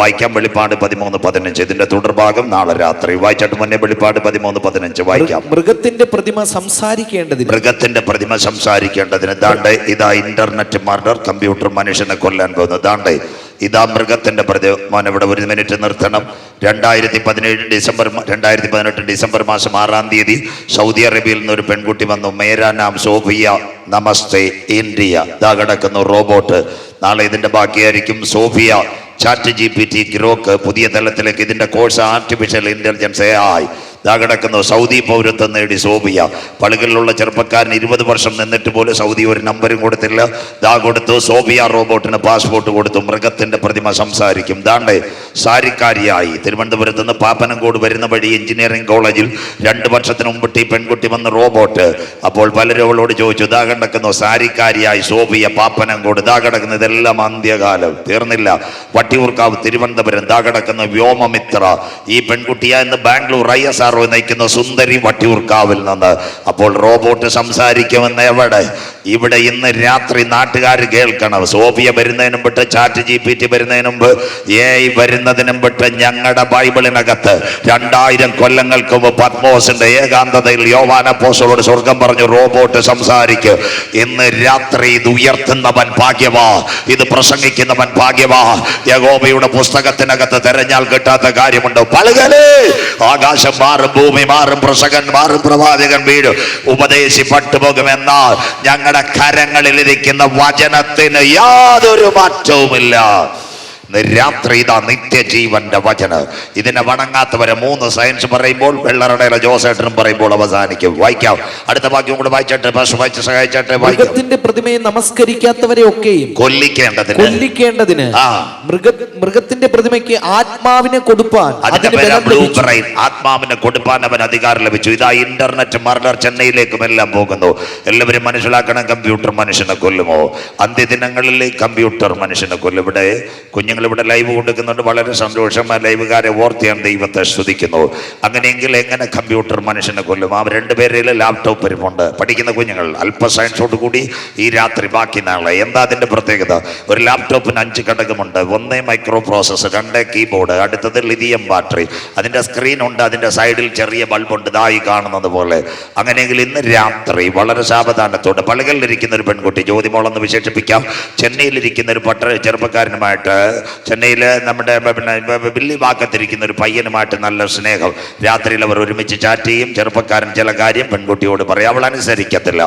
വായിക്കാം. വെളിപ്പാട് 13:15. ഇതിന്റെ തുടർഭാഗം നാളെ രാത്രി വായിച്ചിട്ട് മുന്നേ വെളിപ്പാട് 13:15 വായിക്കാം. മൃഗത്തിന്റെ പ്രതിമ സംസാരിക്കേണ്ടതിന്, മൃഗത്തിന്റെ പ്രതിമ സംസാരിക്കേണ്ടതിന്. ദാണ്ടെ ഇതാ ഇന്റർനെറ്റ് മർഡർ, കമ്പ്യൂട്ടർ മനുഷ്യനെ കൊല്ലാൻ പോകുന്നു. ദാണ്ടെ ഇതാ മൃഗത്തിന്റെ പ്രതിമ. ഇവിടെ ഒരു മിനിറ്റ് നിർത്തണം. 2018 ഡിസംബർ മാസം 6-ാം തീയതി സൗദി അറേബ്യയിൽ നിന്ന് ഒരു പെൺകുട്ടി വന്നു. മേരാ നാം സോഫിയ, നമസ്തേ ഇന്ത്യ. ഇതാ കിടക്കുന്നു റോബോട്ട്. നാളെ ഇതിന്റെ ബാക്കിയായിരിക്കും. സോഫിയ, ചാറ്റ് GPT, ഗ്രോക്ക്, പുതിയ തലത്തിലേക്ക് ഇതിന്റെ കോഴ്സ് ആർട്ടിഫിഷ്യൽ ഇന്റലിജൻസ് AI. ഇതാ കിടക്കുന്നു. സൗദി പൗരത്വം നേടി സോഫിയ. പളുകളിലുള്ള ചെറുപ്പക്കാരൻ 20 വർഷം നിന്നിട്ട് പോലും സൗദി ഒരു നമ്പരും കൊടുത്തില്ല. ദാ കൊടുത്തു. സോഫിയ റോബോട്ടിന് പാസ്പോർട്ട് കൊടുത്തു. മൃഗത്തിന്റെ പ്രതിമ സംസാരിക്കും. ദാണ്ടെ സാരിക്കാരിയായി തിരുവനന്തപുരത്ത് നിന്ന് പാപ്പനംകോട് വരുന്ന വഴി എഞ്ചിനീയറിംഗ് കോളേജിൽ 2 വർഷത്തിന് മുമ്പിട്ട് ഈ പെൺകുട്ടി വന്ന് റോബോട്ട്. അപ്പോൾ പലരും അവളോട് ചോദിച്ചു. ഇതാ കിടക്കുന്നു സാരിക്കാരിയായി സോഫിയ, പാപ്പനംകോട്. ഇതാ കിടക്കുന്നു. ഇതെല്ലാം അന്ത്യകാലം തീർന്നില്ല. വട്ടിയൂർക്കാവ്, തിരുവനന്തപുരം. ഇതാ കിടക്കുന്ന വ്യോമമിത്ര. ഈ പെൺകുട്ടിയാ ഇന്ന് ബാംഗ്ലൂർ ISRO നയിക്കുന്ന സുന്ദരി വട്ടിയൂർക്കാവിൽ നിന്ന്. അപ്പോൾ റോബോട്ട് സംസാരിക്കുമെന്ന് എവിടെ? ഇവിടെ ഇന്ന് രാത്രി നാട്ടുകാർ കേൾക്കണം. സോഫിയ വരുന്നതിനും വിട്ട്, ചാറ്റ് GPT വരുന്നതിന് മുമ്പ്, AI വരുന്നതിനും വിട്ട്, ഞങ്ങളുടെ ബൈബിളിനകത്ത് 2000 കൊല്ലങ്ങൾക്ക് മുമ്പ് പത്മോസിന്റെ ഏകാന്തതയിൽ യോവാൻ അപ്പോസ്തലനോട് സ്വർഗം പറഞ്ഞു റോബോട്ട് സംസാരിക്കും. ഇന്ന് രാത്രി ഇത് ഉയർത്തുന്നവൻ ഭാഗ്യവാ, ഇത് പ്രസംഗിക്കുന്നവൻ ഭാഗ്യവാ. യഹോവയുടെ പുസ്തകത്തിനകത്ത് തെരഞ്ഞാൽ കിട്ടാത്ത കാര്യമുണ്ട്. പലകലേ ആകാശം മാറും, ഭൂമി മാറും, പ്രസംഗൻ മാറും, പ്രവാചകൻ വീഴും, ഉപദേശി പട്ടുപോകുമെന്നാൽ ഞങ്ങളുടെ കരങ്ങളിലിരിക്കുന്ന വചനത്തിന് യാതൊരു മാറ്റവുമില്ല. രാത്രി ഇതാ നിത്യജീവന്റെ വചനം. ഇതിനെ വണങ്ങാത്തവരെ 3 സയൻസ് പറയുമ്പോൾ, വെള്ളറടയിലെ ജോസേട്ടനും പറയുമ്പോൾ അവസാനിക്കും. വായിക്കാം. അടുത്ത വാക്യം കൂടെ വായിച്ചിട്ട് വായിച്ച് സഹായിച്ചിട്ട് വായിക്കാം. മൃഗത്തിന്റെ പ്രതിമയെ നമസ്കരിക്കാത്തവരെ ഒക്കെയും കൊല്ലിക്കേണ്ടതിന് മൃഗത്തിന്റെ പ്രതിമയ്ക്ക് ആത്മാവിനെ കൊടുപ്പാൻ, ആത്മാവിനെ കൊടുപ്പാൻ അവൻ അധികാരം ലഭിച്ചു. ഇതാ ഇന്റർനെറ്റ് മർഡർ ചെന്നൈയിലേക്കും എല്ലാം പോകുന്നു. എല്ലാവരും മനസ്സിലാക്കണം, കമ്പ്യൂട്ടർ മനുഷ്യനെ കൊല്ലുമോ? അന്ത്യദിനങ്ങളിൽ കമ്പ്യൂട്ടർ മനുഷ്യനെ കൊല്ലും. ഇവിടെ കുഞ്ഞുങ്ങൾ ഇവിടെ ലൈവ് കൊടുക്കുന്നുണ്ട്. വളരെ സന്തോഷം. ആ ലൈവുകാരെ ഓർത്ത് ഞാൻ ദൈവത്തെ സ്തുതിക്കുന്നു. അങ്ങനെയെങ്കിൽ എങ്ങനെ കമ്പ്യൂട്ടർ മനുഷ്യനെ കൊല്ലും? ആ 2 പേരിൽ ലാപ്ടോപ്പ് വരുമുണ്ട്. പഠിക്കുന്ന കുഞ്ഞുങ്ങൾ അല്പ സയൻസോട് കൂടി ഈ രാത്രി ബാക്കി നാളെ. എന്താ അതിന്റെ പ്രത്യേകത? ഒരു ലാപ്ടോപ്പിന് 5 ഘടകമുണ്ട്. 1 മൈക്രോ പ്രോസസ്സർ, 2 കീബോർഡ്, അടുത്തത് ലിഥിയം ബാറ്ററി, അതിന്റെ സ്ക്രീൻ ഉണ്ട്, അതിന്റെ സൈഡിൽ ചെറിയ ബൾബുണ്ട്, ഇതായി കാണുന്നത് പോലെ. അങ്ങനെയെങ്കിൽ ഇന്ന് രാത്രി വളരെ സാവധാനത്തോടെ പലകളിലിരിക്കുന്ന ഒരു പെൺകുട്ടി, ജ്യോതിമോളെന്ന് വിശേഷിപ്പിക്കാം, ചെന്നൈയിലിരിക്കുന്ന ഒരു ചെറുപ്പക്കാരനുമായിട്ട്, ചെന്നൈയില് നമ്മുടെ ബില്ലി ഭാഗത്തിരിക്കുന്ന ഒരു പയ്യനുമായിട്ട് നല്ല സ്നേഹം. രാത്രിയിൽ അവർ ഒരുമിച്ച് ചാറ്റ് ചെയ്യും. ചെറുപ്പക്കാരൻ ചില കാര്യം പെൺകുട്ടിയോട് പറയും. അവൾ അനുസരിക്കത്തില്ല.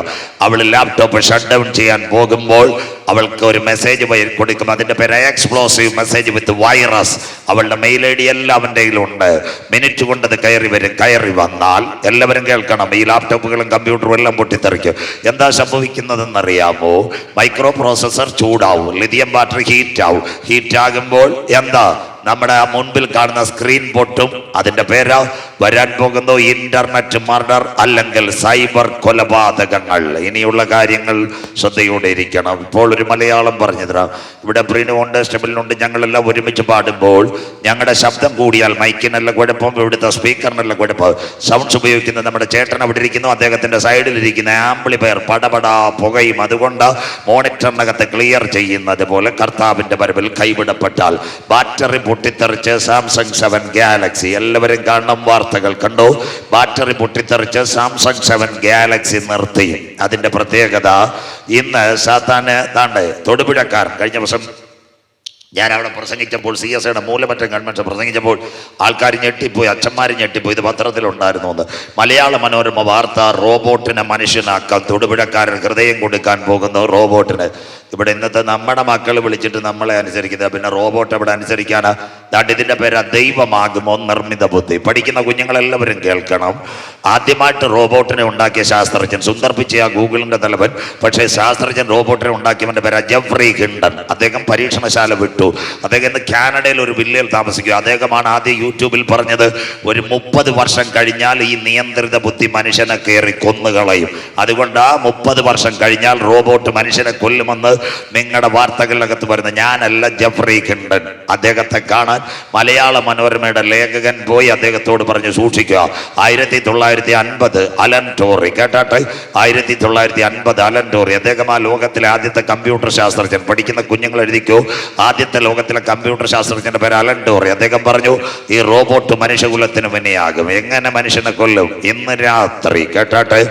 അവൾ ലാപ്ടോപ്പ് ഷട്ട് ഡൗൺ ചെയ്യാൻ പോകുമ്പോൾ അവൾക്ക് ഒരു മെസ്സേജ് കൊടുക്കും. അതിന്റെ പേര് എക്സ്പ്ലോസീവ് മെസ്സേജ് വിത്ത് വൈറസ്. അവളുടെ മെയിൽ ID എല്ലാം അവൻ്റെ കയ്യിലുണ്ട്. മിനിറ്റ് കൊണ്ട് അത് കയറി വന്നാൽ എല്ലാവരും കേൾക്കണം, ഈ ലാപ്ടോപ്പുകളും കമ്പ്യൂട്ടറും എല്ലാം പൊട്ടിത്തെറിക്കും. എന്താ സംഭവിക്കുന്നതെന്നറിയാമോ? മൈക്രോ പ്രോസസ്സർ ചൂടാവും, ലിഥിയം ബാറ്ററി ഹീറ്റ് ആവും. ഹീറ്റാകുമ്പോൾ എന്താ? നമ്മുടെ ആ മുൻപിൽ കാണുന്ന സ്ക്രീൻ പൊട്ടും. അതിന്റെ പേര് വരാൻ പോകുന്നു ഇന്റർനെറ്റ് മർഡർ, അല്ലെങ്കിൽ സൈബർ കൊലപാതകങ്ങൾ. ഇനിയുള്ള കാര്യങ്ങൾ ശ്രദ്ധയോടെ ഇരിക്കണം. ഇപ്പോൾ ഒരു മലയാളം പറഞ്ഞു തരാം. ഇവിടെ പ്രീനുണ്ട്, സ്റ്റെബിലിനുണ്ട്. ഞങ്ങളെല്ലാം ഒരുമിച്ച് പാടുമ്പോൾ ഞങ്ങളുടെ ശബ്ദം കൂടിയാൽ മൈക്കിനല്ല കുഴപ്പം, ഇവിടുത്തെ സ്പീക്കറിനല്ല കുഴപ്പം. സൗണ്ട്സ് ഉപയോഗിക്കുന്നത് നമ്മുടെ ചേട്ടൻ അവിടെ ഇരിക്കുന്നു, അദ്ദേഹത്തിന്റെ സൈഡിലിരിക്കുന്ന ആംപ്ലിഫയർ പടപടാ പുകയും. അതുകൊണ്ട് മോണിറ്ററിനകത്ത് ക്ലിയർ ചെയ്യുന്നത് പോലെ കർത്താവിന്റെ വരവിൽ കൈവിടപ്പെട്ടാൽ ബാറ്ററി പൊട്ടിത്തെറിച്ച് സാംസങ് 7 ഗാലക്സി, എല്ലാവരും കാണണം, വാർത്തകൾ കണ്ടു. ബാറ്ററി പൊട്ടിത്തെറിച്ച് സാംസങ് 7 ഗാലക്സി നിർത്തി. അതിന്റെ പ്രത്യേകത ഇന്ന് സാത്താന് താണ്ടെ തൊടുപുഴക്കാരൻ കഴിഞ്ഞ ദിവസം ഞാൻ അവിടെ പ്രസംഗിച്ചപ്പോൾ, CSIയുടെ മൂലമറ്റം കൺവെൻഷൻ പ്രസംഗിച്ചപ്പോൾ ആൾക്കാർ ഞെട്ടിപ്പോയി, അച്ഛന്മാർ ഞെട്ടിപ്പോയി. ഇത് പത്രത്തിലുണ്ടായിരുന്നു എന്ന്. മലയാള മനോരമ വാർത്ത, റോബോട്ടിനെ മനുഷ്യനാക്കാൻ തൊടുപുഴക്കാരൻ ഹൃദയം കൊടുക്കാൻ പോകുന്നു റോബോട്ടിന്. ഇവിടെ ഇന്നത്തെ നമ്മുടെ മക്കൾ വിളിച്ചിട്ട് നമ്മളെ അനുസരിക്കുന്നത്, പിന്നെ റോബോട്ട് എവിടെ അനുസരിക്കാനാ? ദാണ്ട് ഇതിന്റെ പേര് ദൈവമാകുമോ നിർമ്മിത ബുദ്ധി. പഠിക്കുന്ന കുഞ്ഞുങ്ങളെല്ലാവരും കേൾക്കണം. ആദ്യമായിട്ട് റോബോട്ടിനെ ഉണ്ടാക്കിയ ശാസ്ത്രജ്ഞൻ, സുന്ദർ പിച്ചയ ഗൂഗിളിന്റെ തലവൻ, പക്ഷേ ശാസ്ത്രജ്ഞൻ റോബോട്ടിനെ ഉണ്ടാക്കിയവന്റെ പേര് ജെഫ്രി ഹിൻഡൻ. അദ്ദേഹം പരീക്ഷണശാല വിട്ടു. അദ്ദേഹം ഇന്ന് കാനഡയിൽ ഒരു വില്ലയിൽ താമസിക്കുക. അദ്ദേഹമാണ് ആദ്യം യൂട്യൂബിൽ പറഞ്ഞത്, ഒരു 30 വർഷം കഴിഞ്ഞാൽ ഈ നിയന്ത്രിത ബുദ്ധി മനുഷ്യനെ കയറി കൊന്നുകളയും. അതുകൊണ്ട് ആ 30 വർഷം കഴിഞ്ഞാൽ റോബോട്ട് മനുഷ്യനെ കൊല്ലുമെന്ന് നിങ്ങളുടെ വാർത്തകളിനകത്ത് വരുന്ന ഞാനല്ല ജെഫ്രി കിണ്ടൻ. അദ്ദേഹത്തെ കാണാൻ മലയാള മനോരമയുടെ ലേഖകൻ പോയി അദ്ദേഹത്തോട് പറഞ്ഞു സൂക്ഷിക്കുക. 1950 അലൻ ടോറി, കേട്ടാട്ടെ, 1950 അലൻ ടോറി. അദ്ദേഹം ആ ലോകത്തിലെ ആദ്യത്തെ കമ്പ്യൂട്ടർ ശാസ്ത്രജ്ഞൻ. പഠിക്കുന്ന കുഞ്ഞുങ്ങൾ എഴുതിക്കോ, ആദ്യത്തെ ലോകത്തിലെ കമ്പ്യൂട്ടർ ശാസ്ത്രജ്ഞന്റെ പേര് അലൻ ടോറി. അദ്ദേഹം പറഞ്ഞു ഈ റോബോട്ട് മനുഷ്യകുലത്തിന് വിനയാകും. എങ്ങനെ മനുഷ്യനെ കൊല്ലും? ഇന്ന് രാത്രി, കേട്ടാട്ടെ,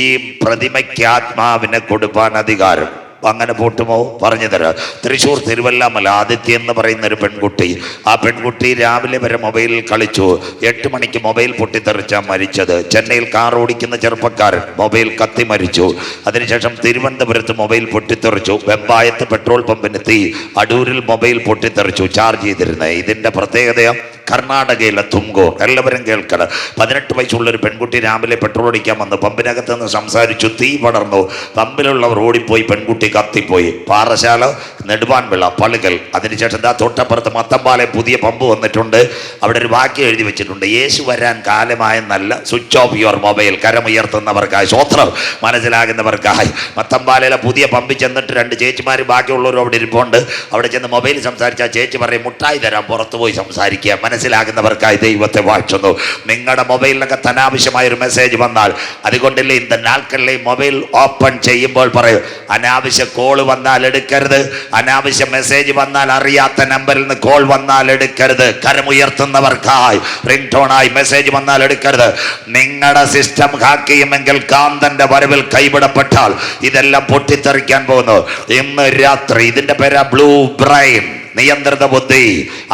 ഈ പ്രതിമയ്ക്ക് ആത്മാവിനെ കൊടുപ്പാൻ അധികാരം. അങ്ങനെ പൊട്ടുമോ? പറഞ്ഞു തരാം. തൃശ്ശൂർ തിരുവല്ലാമല ആദിത്യ എന്ന് പറയുന്ന ഒരു പെൺകുട്ടി, ആ പെൺകുട്ടി രാവിലെ വരെ മൊബൈലിൽ കളിച്ചു. 8 മണിക്ക് മൊബൈൽ പൊട്ടിത്തെറിച്ചാൽ മരിച്ചത്. ചെന്നൈയിൽ കാർ ഓടിക്കുന്ന ചെറുപ്പക്കാരൻ മൊബൈൽ കത്തി മരിച്ചു. അതിനുശേഷം തിരുവനന്തപുരത്ത് മൊബൈൽ പൊട്ടിത്തെറിച്ചു. വെമ്പായത്ത് പെട്രോൾ പമ്പിന് തീ. അടൂരിൽ മൊബൈൽ പൊട്ടിത്തെറിച്ചു ചാർജ് ചെയ്തിരുന്നത്. ഇതിന്റെ പ്രത്യേകത കർണാടകയിലെ തുംകൂർ. എല്ലാവരും കേൾക്കണം. 18 വയസ്സുള്ളൊരു പെൺകുട്ടി രാവിലെ പെട്രോൾ അടിക്കാൻ വന്നു. പമ്പിനകത്ത് നിന്ന് സംസാരിച്ചു. തീ പടർന്നു. പമ്പിലുള്ളവർ ഓടിപ്പോയി. പെൺകുട്ടി കത്തിപ്പോയി. പാറശാല, നെടുവാൻവിള, പളുകൽ. അതിനുശേഷം തൊട്ടപ്പുറത്ത് മത്തമ്പാലെ പുതിയ പമ്പ് വന്നിട്ടുണ്ട്. അവിടെ ഒരു വാക്യം എഴുതി വെച്ചിട്ടുണ്ട്: യേശു വരാൻ കാലമായെന്നല്ല, സ്വിച്ച് ഓഫ് യുവർ മൊബൈൽ. കരമുയർത്തുന്നവർക്കായി, സ്വത്രം മനസ്സിലാകുന്നവർക്കായി. മത്തമ്പാലയിലെ പുതിയ പമ്പിൽ ചെന്നിട്ട് 2 ചേച്ചിമാരും ബാക്കിയുള്ളവരും അവിടെ ഇരിപ്പുണ്ട്. അവിടെ ചെന്ന് മൊബൈൽ സംസാരിച്ചാൽ ചേച്ചി പറയും മുട്ടായി തരാം, പുറത്തു പോയി സംസാരിക്കുക. മനസ്സിലാകുന്നവർക്കായി ദൈവത്തെ വാഴ്ത്തുന്നു. നിങ്ങളുടെ മൊബൈലിനൊക്കെ അനാവശ്യമായ ഒരു മെസ്സേജ് വന്നാൽ, അതുകൊണ്ടല്ലേ ഇന്ന് നാൾക്കല്ലേ മൊബൈൽ ഓപ്പൺ ചെയ്യുമ്പോൾ പറയും അനാവശ്യ കോൾ വന്നാൽ എടുക്കരുത്, അനാവശ്യ മെസ്സേജ് വന്നാൽ, അറിയാത്ത നമ്പറിൽ നിന്ന് കോൾ വന്നാൽ എടുക്കരുത്. കരമുയർത്തുന്നവർക്കായി, റിംഗ് ടോണായി മെസ്സേജ് വന്നാൽ എടുക്കരുത്. നിങ്ങളുടെ സിസ്റ്റം ഹാക്ക് ചെയ്യുമെങ്കിൽ കാന്തന്റെ വരവിൽ കൈവിടപ്പെട്ടാൽ ഇതെല്ലാം പൊട്ടിത്തെറിക്കാൻ പോകുന്നു. ഇന്ന് രാത്രി ഇതിന്റെ പേരാ ബ്ലൂ ബ്രെയിൻ, നിയന്ത്രിത ബുദ്ധി.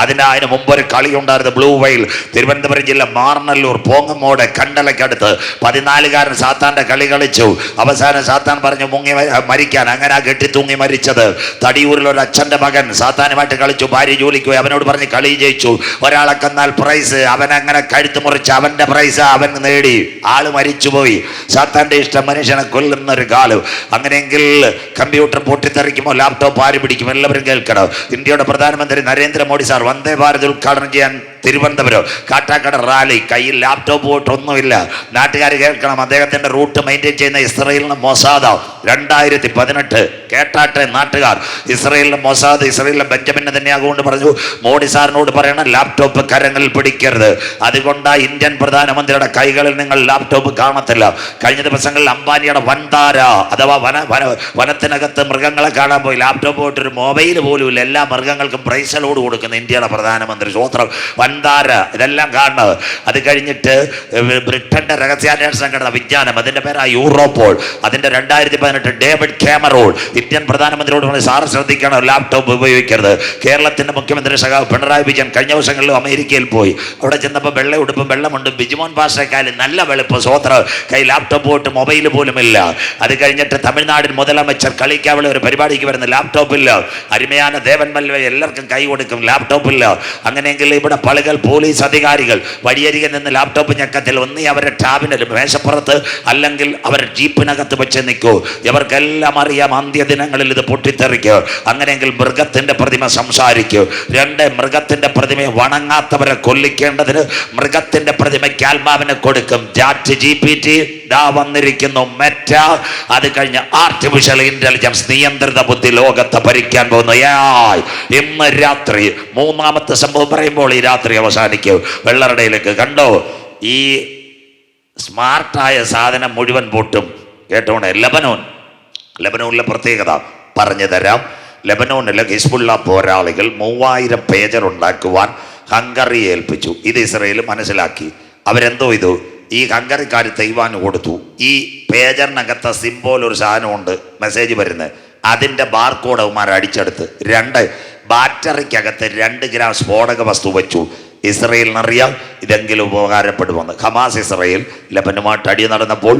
അതിന് മുമ്പൊരു കളി ഉണ്ടായിരുന്നു, ബ്ലൂ വെയിൽ. തിരുവനന്തപുരം ജില്ല മാർനല്ലൂർ പോങ്ങമോട് കണ്ടലക്കടുത്ത് 14കാരൻ സാത്താന്റെ കളി കളിച്ചു. അവസാനം സാത്താൻ പറഞ്ഞു മുങ്ങി മരിക്കാൻ. അങ്ങനെ ആ കെട്ടി തൂങ്ങി മരിച്ചത്. തടിയൂരിൽ ഒരു അച്ഛന്റെ മകൻ സാത്താനുമായിട്ട് കളിച്ചു. ഭാര്യ ജോലിക്ക് പോയി. അവനോട് പറഞ്ഞ് കളി ജയിച്ചു. ഒരാളെ കന്നാൽ പ്രൈസ്. അവൻ അങ്ങനെ കഴുത്ത് മുറിച്ച് അവന്റെ പ്രൈസ് അവൻ നേടി. ആള് മരിച്ചുപോയി. സാത്താന്റെ ഇഷ്ടം മനുഷ്യനെ കൊല്ലുന്നൊരു കാലം. അങ്ങനെയെങ്കിൽ കമ്പ്യൂട്ടർ പൊട്ടിത്തെറിക്കുമോ? ലാപ്ടോപ്പ് ആര് പിടിക്കും? എല്ലാവരും കേൾക്കണം. ഇന്ത്യയുടെ പ്രധാനമന്ത്രി നരേന്ദ്രമോദി സാർ വന്ദേ ഭാരത് ഉദ്ഘാടനം ചെയ്യാൻ തിരുവനന്തപുരം കാട്ടാക്കട റാലി. കയ്യിൽ ലാപ്ടോപ്പ് പോയിട്ടൊന്നുമില്ല. നാട്ടുകാർ കേൾക്കണം. അദ്ദേഹത്തിന്റെ റൂട്ട് മെയിൻറ്റെയിൻ ചെയ്യുന്ന ഇസ്രയേലിന് മൊസാദ്. 2018 കേട്ടാട്ടെ നാട്ടുകാർ. ഇസ്രയേലിലെ മൊസാദ്, ഇസ്രയേലിലെ ബെഞ്ചമിൻ നെതന്യാഹു കൊണ്ട് പറഞ്ഞു മോഡി സാറിനോട് പറയണം ലാപ്ടോപ്പ് കരങ്ങളിൽ പിടിക്കരുത്. അതുകൊണ്ടാ ഇന്ത്യൻ പ്രധാനമന്ത്രിയുടെ കൈകളിൽ നിങ്ങൾ ലാപ്ടോപ്പ് കാണത്തില്ല. കഴിഞ്ഞ ദിവസങ്ങളിൽ അംബാനിയുടെ വൻതാര അഥവാ വനത്തിനകത്ത് മൃഗങ്ങളെ കാണാൻ പോയി. ലാപ്ടോപ്പ് പോയിട്ടൊരു മൊബൈൽ പോലും ഇല്ല. എല്ലാ മൃഗങ്ങൾക്കും പ്രൈസലോട് കൊടുക്കുന്ന ഇന്ത്യയുടെ പ്രധാനമന്ത്രി. സ്വോത്രം വൻതാര. ഇതെല്ലാം കാണുന്നത്. അത് കഴിഞ്ഞിട്ട് ബ്രിട്ടന്റെ രഹസ്യാന്വേഷണ സംഘടന വിജ്ഞാനം, അതിന്റെ പേരാ യൂറോപോൾ. അതിന്റെ 2018 ഡേവിഡ് കാമറോൺ ഇന്ത്യൻ പ്രധാനമന്ത്രിയോട് പറഞ്ഞു സാറ് ശ്രദ്ധിക്കണം, ലാപ്ടോപ്പ് ഉപയോഗിക്കരുത്. കേരളത്തിന്റെ മുഖ്യമന്ത്രി സഖാവ് പിണറായി വിജയൻ കഴിഞ്ഞ ദിവസങ്ങളിലും അമേരിക്കയിൽ പോയി. അവിടെ ചെന്നപ്പോൾ വെള്ള ഉടുപ്പും വെള്ളമുണ്ട്. ബിജുമോൻ പാഷക്കാലം നല്ല വെളുപ്പ്. സ്വോത്ര കൈ ലാപ്ടോപ്പ് പോയിട്ട് മൊബൈൽ പോലും ഇല്ല. അത് കഴിഞ്ഞിട്ട് തമിഴ്നാടിൻ മുതലമച്ചർ കളിക്കാവളെ ഒരു പരിപാടിക്ക് വരുന്ന ലാപ്ടോപ്പില്ല. അരുമயான ദേവൻ മൽവ എല്ലാവർക്കും കൈ കൊടുക്കും, ലാപ്ടോപ്പില്ല. അങ്ങനെയെങ്കിൽ ഇവിടെ പളുകൾ പോലീസ് അധികാരികൾ വഴിയരികെ നിന്ന് ലാപ്ടോപ്പ് ഞെക്കത്തിൽ ഒന്നീ അവരുടെ ടാബിനിൽ മേശപ്പുറത്ത് അല്ലെങ്കിൽ അവരുടെ ജീപ്പിനകത്ത് വെച്ച് നിൽക്കൂ. ഇവർക്കെല്ലാം അറിയാം അന്ത്യദിനങ്ങളിൽ ഇത് പൊട്ടിത്തെറിക്കൂ. അങ്ങനെയെങ്കിൽ മൃഗത്തിന്റെ പ്രതിമ സംസാരിക്കൂ. 2 മൃഗത്തിന്റെ പ്രതിമയെ വണങ്ങാത്തവരെ കൊല്ലിക്കേണ്ടതിന് മൃഗത്തിന്റെ പ്രതിമയ്ക്ക് ആത്മാവിനെ കൊടുക്കും. ചാറ്റ് GPT ദാ വന്നിരിക്കുന്നു. മെറ്റ, അത് കഴിഞ്ഞ് ആർട്ടിഫിഷ്യൽ ഇന്റലിജൻസ്, നിയന്ത്രിത ബുദ്ധി ലോകത്തെ ഭരിക്കാൻ പോകുന്നു. ഇന്ന് രാത്രി 3ാമത്തെ സംഭവം പറയുമ്പോൾ ഈ രാത്രി അവസാനിക്കും. വെള്ളറടയിലേക്ക് കണ്ടോ, ഈ സ്മാർട്ടായ സാധനം മുഴുവൻ പൊട്ടും. കേട്ടോണേ, ലബനോനിലെ പ്രത്യേകത പറഞ്ഞു തരാം. ലബനോനിലെ ഹിസ്ബുള്ള പോരാളികൾ 3000 പേജർ ഉണ്ടാക്കുവാൻ ഹംഗറി ഏൽപ്പിച്ചു. ഇത് ഇസ്രയേൽ മനസ്സിലാക്കി. അവരെന്തോ ഇത് ഈ ഹംഗറിക്കാർ തൈവാന് കൊടുത്തു. ഈ പേജറിനകത്ത് സിംബോൾ ഒരു സാധനമുണ്ട്, മെസ്സേജ് വരുന്നത്. അതിൻ്റെ ബാർകോഡ് അവന്മാർ അടിച്ചെടുത്ത് 2 ബാറ്ററിക്കകത്ത് 2 ഗ്രാം സ്ഫോടക വസ്തു വെച്ചു. ഇസ്രയേലിനറിയാം ഇതെങ്കിലും ഉപകാരപ്പെടുമെന്ന്. ഹമാസ് ഇസ്രയേൽ ലബനുമായിട്ട് അടി നടന്നപ്പോൾ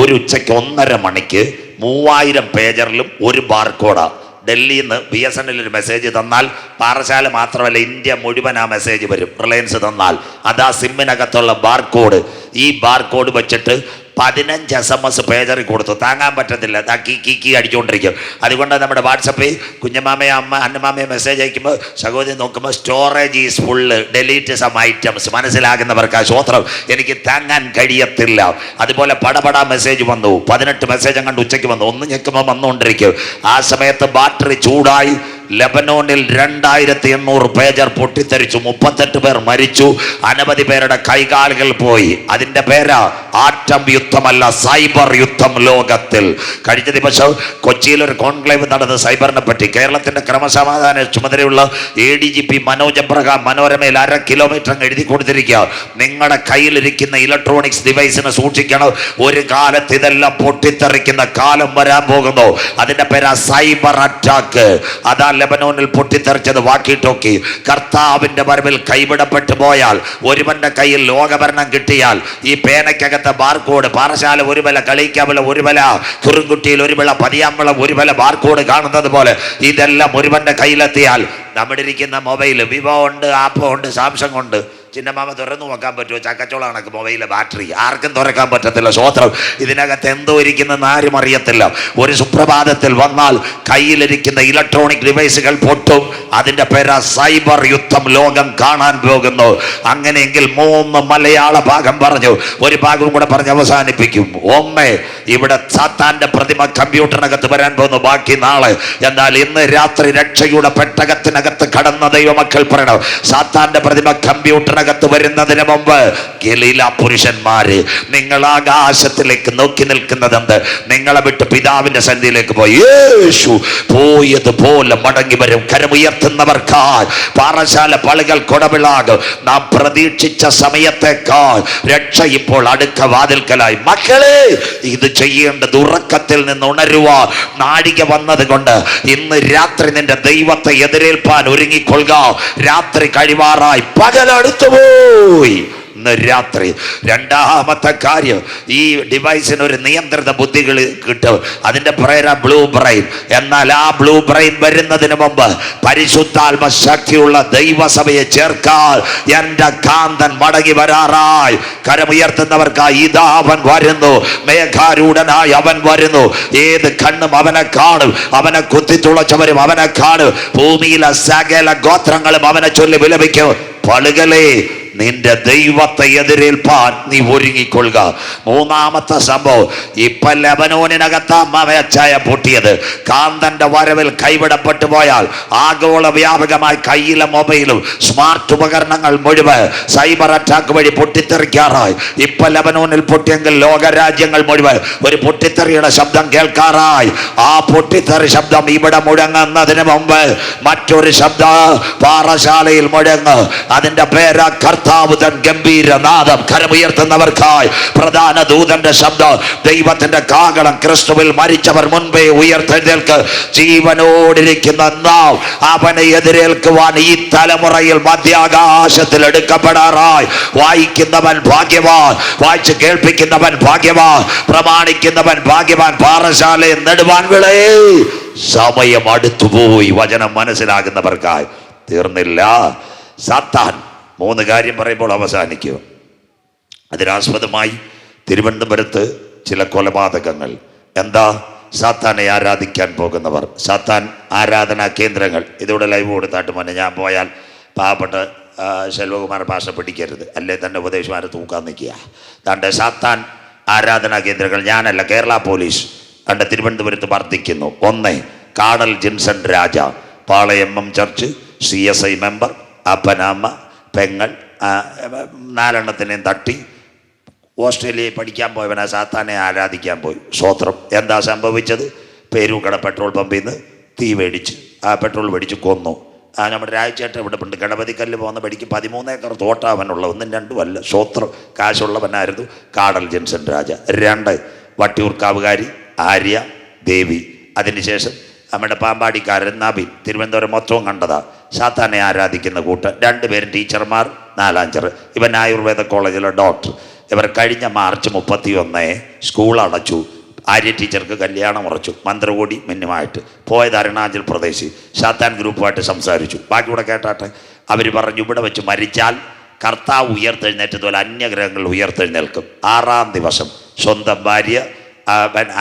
ഒരു ഉച്ചയ്ക്ക് 1:30 മണിക്ക് 3000 പേജറിലും ഒരു ബാർകോഡാ. ഡൽഹിയിൽ നിന്ന് BSNL ഒരു മെസ്സേജ് തന്നാൽ പാറശാല മാത്രമല്ല ഇന്ത്യ മുഴുവൻ ആ മെസ്സേജ് വരും. റിലയൻസ് തന്നാൽ അതാ സിമ്മിനകത്തുള്ള ബാർകോഡ്. ഈ ബാർകോഡ് വെച്ചിട്ട് 15 SMS പേജറിൽ കൊടുത്തു. താങ്ങാൻ പറ്റത്തില്ല, കീ അടിച്ചുകൊണ്ടിരിക്കും. അതുകൊണ്ട് നമ്മുടെ വാട്സപ്പിൽ കുഞ്ഞമാമയെ അന്നമാമയെ മെസ്സേജ് അയക്കുമ്പോൾ സഹോദരി നോക്കുമ്പോൾ storage is full, delete some items. മനസ്സിലാകുന്നവർക്ക് ആ സ്വത്രം എനിക്ക് താങ്ങാൻ കഴിയത്തില്ല. അതുപോലെ പടപടാ മെസ്സേജ് വന്നു, 18 മെസ്സേജ് അങ്ങോട്ട് ഉച്ചയ്ക്ക് വന്നു. ഒന്ന് ഞെക്കുമ്പോൾ വന്നുകൊണ്ടിരിക്കും. ആ സമയത്ത് ബാറ്ററി ചൂടായി. ലെബനോനിൽ 2800 പേജർ പൊട്ടിത്തെറിച്ചു, 38 പേർ മരിച്ചു, അനവധി പേരുടെ കൈകാലുകൾ പോയി. അതിന്റെ പേരാ ആറ്റം യുദ്ധമല്ല, സൈബർ യുദ്ധം ലോകത്തിൽ. കഴിഞ്ഞ ദിവസം കൊച്ചിയിൽ ഒരു കോൺക്ലേവ് നടന്ന സൈബറിനെ പറ്റി. കേരളത്തിന്റെ ക്രമസമാധാന ചുമതലയുള്ള ADGP മനോജ് എബ്രഹാം മനോരമയിൽ 1/2 കിലോമീറ്റർ അങ്ങ് എഴുതി കൊടുത്തിരിക്കുക. നിങ്ങളുടെ കയ്യിലിരിക്കുന്ന ഇലക്ട്രോണിക്സ് ഡിവൈസിനെ സൂക്ഷിക്കണം, ഒരു കാലത്ത് ഇതെല്ലാം പൊട്ടിത്തെറിക്കുന്ന കാലം വരാൻ പോകുന്നു. അതിന്റെ പേരാ സൈബർ അറ്റാക്ക്. അതാ ലെബനോനിൽ പൊട്ടിത്തെറിച്ചത്. വാക്കിട്ടോക്കി കർത്താവിന്റെ വരവിൽ കൈവിടപ്പെട്ടു പോയാൽ, ഒരുവന്റെ കയ്യിൽ ലോകഭരണം കിട്ടിയാൽ, ഈ പേനയ്ക്കകത്തെ ബാർകോഡ്, പാറശാല ഒരു വില, കളിക്കാവില ഒരു വില, കുറുങ്കുട്ടിയിൽ ഒരു വില, പതിയാമ്പളം ഒരു വില ബാർകോഡ് കാണുന്നത് പോലെ ഇതെല്ലാം ഒരുവന്റെ കയ്യിലെത്തിയാൽ, നമ്മുടെ ഇരിക്കുന്ന മൊബൈൽ വിവോ ഉണ്ട്, ആപ്പോ ഉണ്ട്, സാംസങ് ഉണ്ട്, ചിന്നമാമ തുറന്നു നോക്കാൻ പറ്റുമോ? ചക്കച്ചോള കണക്ക് മൊബൈലിലെ ബാറ്ററി ആർക്കും തുറക്കാൻ പറ്റത്തില്ല. സ്വത്രം ഇതിനകത്ത് എന്തോ ഇരിക്കുന്നെന്ന് ആരും അറിയത്തില്ല. ഒരു സുപ്രഭാതത്തിൽ വന്നാൽ കയ്യിലിരിക്കുന്ന ഇലക്ട്രോണിക് ഡിവൈസുകൾ പൊട്ടും. അതിന്റെ പേരാ സൈബർ യുദ്ധം ലോകം കാണാൻ പോകുന്നു. അങ്ങനെയെങ്കിൽ 3 മലയാള ഭാഗം പറഞ്ഞു, ഒരു ഭാഗവും കൂടെ പറഞ്ഞ് അവസാനിപ്പിക്കും. ഒന്ന്, ഇവിടെ സാത്താന്റെ പ്രതിമ കമ്പ്യൂട്ടറിനകത്ത് വരാൻ പോകുന്നു, ബാക്കി നാളെ. എന്നാൽ ഇന്ന് രാത്രി രക്ഷയുടെ പെട്ടകത്തിനകത്ത് കടന്ന ദൈവമക്കൾ പറയണം, സാത്താന്റെ പ്രതിമ കമ്പ്യൂട്ടറിനകത്ത് വരുന്നതിന് മുമ്പ് ഗലീല പുരുഷന്മാര്, നിങ്ങൾ ആകാശത്തിലേക്ക് നോക്കി നിൽക്കുന്നതെന്ത്? നിങ്ങളെ വിട്ട് പിതാവിന്റെ സന്നിധിയിലേക്ക് പോയി യേശു പോയതുപോലെ മടങ്ങി വരും. കരമുയർത്തുന്നവർക്കായി പാറശാല പള്ളികൾ കൊടവിളാകും. നാം പ്രതീക്ഷിച്ച സമയത്തേക്കാൾ രക്ഷ ഇപ്പോൾ അടുക്ക വാതിൽക്കലായി. മക്കളെ, ഇത് ചെയ്യേണ്ടത് ഉറക്കത്തിൽ നിന്ന് ഉണരുവാ. നാഴിക വന്നത് കൊണ്ട് ഇന്ന് രാത്രി നിന്റെ ദൈവത്തെ എതിരേൽപ്പാൻ ഒരുങ്ങിക്കൊള്ളുക. രാത്രി കഴിവാറായി, പകലടുത്തു പോയി. ഇന്ന് രാത്രി രണ്ടാമത്തെ കാര്യം, ഈ ഡിവൈസിന് ഒരു നിയന്ത്രിത ബുദ്ധികൾ കിട്ടും. അതിന്റെ പേരാ ബ്ലൂ ബ്രെയിൻ. എന്നാൽ ആ ബ്ലൂ ബ്രെയിൻ വരുന്നതിന് മുമ്പ് പരിശുദ്ധാത്മ ശക്തിയുള്ള ദൈവസഭയെ ചേർക്കാൻ എന്റെ കാന്തൻ മടങ്ങി വരാറായി. കരമുയർത്തുന്നവർക്കായി ഇതാ അവൻ വരുന്നു, മേഘാരൂഢനായി അവൻ വരുന്നു. ഏത് കണ്ണും അവനെ കാണും, അവനെ കുത്തിത്തുളച്ചവരും അവനെ കാണും. ഭൂമിയിലെ സകല ഗോത്രങ്ങളും അവനെ ചൊല്ലി വിലപിക്കും. പളുകളെ, നിന്റെ ദൈവത്തെ എതിരേൽപ്പാൻ നീ ഒരുങ്ങിക്കൊള്ളുക. മൂന്നാമത്തെ സംഭവം, ഇപ്പൊ ലെബനോനിനകത്ത് അമ്മവച്ചായ പൊട്ടിയത്. കാന്തന്റെ വരവിൽ കൈവിടപ്പെട്ടു പോയാൽ ആഗോള വ്യാപകമായി കയ്യിലെ മൊബൈലും സ്മാർട്ട് ഉപകരണങ്ങൾ മുഴുവൻ സൈബർ അറ്റാക്ക് വഴി പൊട്ടിത്തെറിക്കാറായി. ഇപ്പൊ ലെബനോനിൽ പൊട്ടിയെങ്കിൽ ലോകരാജ്യങ്ങൾ മുഴുവൻ ഒരു പൊട്ടിത്തെറിയുടെ ശബ്ദം കേൾക്കാറായി. ആ പൊട്ടിത്തെറി ശബ്ദം ഇവിടെ മുഴങ്ങുന്നതിന് മുമ്പ് മറ്റൊരു ശബ്ദം പാറശാലയിൽ മുഴങ്ങ്. അതിന്റെ പേരാ കർത്താവുതൻ ഗംഭീരനാദം. കരമുയർത്തുന്നവർക്കായി പ്രധാന ദൂതന്റെ ശബ്ദം, ദൈവത്തിന്റെ കാഹളം. ക്രിസ്തുവിൽ മരിച്ചവർ മുൻപേ ഉയർത്തെഴുന്നേൽക്ക്. ജീവനോടിരിക്കുന്ന നാം അവനെ എതിരേൽക്കുവാൻ ഈ തലമുറയിൽ മധ്യാകാശത്തിൽ എടുക്കപ്പെടാറായി. വായിക്കുന്നവൻ ഭാഗ്യവാൻ, വായിച്ച് കേൾപ്പിക്കുന്നവൻ ഭാഗ്യവാൻ, പ്രമാണിക്കുന്നവൻ ഭാഗ്യവാൻ. പാറശാലയെ നെടുവാൻ വിളേ, സമയം അടുത്തുപോയി. വചനം മനസ്സിലാകുന്നവർക്കായി. തീർന്നില്ല. സാത്താൻ 3 കാര്യം പറയുമ്പോൾ അവസാനിക്കും. അതിനാസ്പദമായി തിരുവനന്തപുരത്ത് ചില കൊലപാതകങ്ങൾ. എന്താ? സാത്താനെ ആരാധിക്കാൻ പോകുന്നവർ, സാത്താൻ ആരാധനാ കേന്ദ്രങ്ങൾ. ഇതോടെ ലൈവ് കൊടുത്താട്ട് മോനെ, ഞാൻ പോയാൽ പാവപ്പെട്ട ശെൽവകുമാർ ഭാഷ പിടിക്കരുത്, അല്ലേ തന്നെ ഉപദേശമാരെ തൂക്കാൻ നിൽക്കുക. താണ്ടെ സാത്താൻ ആരാധനാ കേന്ദ്രങ്ങൾ ഞാനല്ല, കേരള പോലീസ് കണ്ട തിരുവനന്തപുരത്ത് വർദ്ധിക്കുന്നു. 1, കാടൽ ജിൻസൺ രാജ, പാളയം ചർച്ച് CSI മെമ്പർ, അപ്പനമ്മ, പെങ്ങൾ, 4 എണ്ണത്തിനെയും തട്ടി ഓസ്ട്രേലിയയിൽ പഠിക്കാൻ പോയവനാ സാത്താനെ ആരാധിക്കാൻ പോയി. സ്വത്രം. എന്താ സംഭവിച്ചത്? പേരൂക്കട പെട്രോൾ പമ്പിൽ നിന്ന് തീ മേടിച്ച് ആ പെട്രോൾ മേടിച്ച് കൊന്നു. നമ്മുടെ രാജ്യച്ചേട്ടൻ ഇവിടെ ഉണ്ട്, ഗണപതിക്കല്ല് പോകുന്ന പടിക്ക് 13 ഏക്കർ തോട്ടാവനുള്ള, 1ഉം 2ഉം അല്ല. സ്വത്രം. കാശുള്ളവനായിരുന്നു കാടൽ ജിൻസൺ രാജ. 2, വട്ടിയൂർക്കാവുകാരി ആര്യ ദേവി. അതിനുശേഷം നമ്മുടെ പാമ്പാടിക്കാരൻ നബീൻ. തിരുവനന്തപുരം മൊത്തവും കണ്ടതാ സാത്താനെ ആരാധിക്കുന്ന കൂട്ട്. 2 പേരും ടീച്ചർമാർ, 4 ഇവൻ ആയുർവേദ കോളേജിലെ ഡോക്ടർ. ഇവർ കഴിഞ്ഞ മാർച്ച് 31 സ്കൂൾ അടച്ചു. ആര്യ ടീച്ചർക്ക് കല്യാണം ഉറച്ചു. മന്ത്രകോടി മിന്നുമായിട്ട് പോയത് അരുണാചൽ പ്രദേശ്. സാത്താൻ ഗ്രൂപ്പുമായിട്ട് സംസാരിച്ചു. ബാക്കി കൂടെ കേട്ടാട്ടെ. അവർ പറഞ്ഞു, ഇവിടെ വെച്ച് മരിച്ചാൽ കർത്താവ് ഉയർത്തെഴുന്നേറ്റതുപോലെ അന്യഗ്രഹങ്ങൾ ഉയർത്തെഴുന്നേൽക്കും. 6-ാം ദിവസം സ്വന്തം ഭാര്യ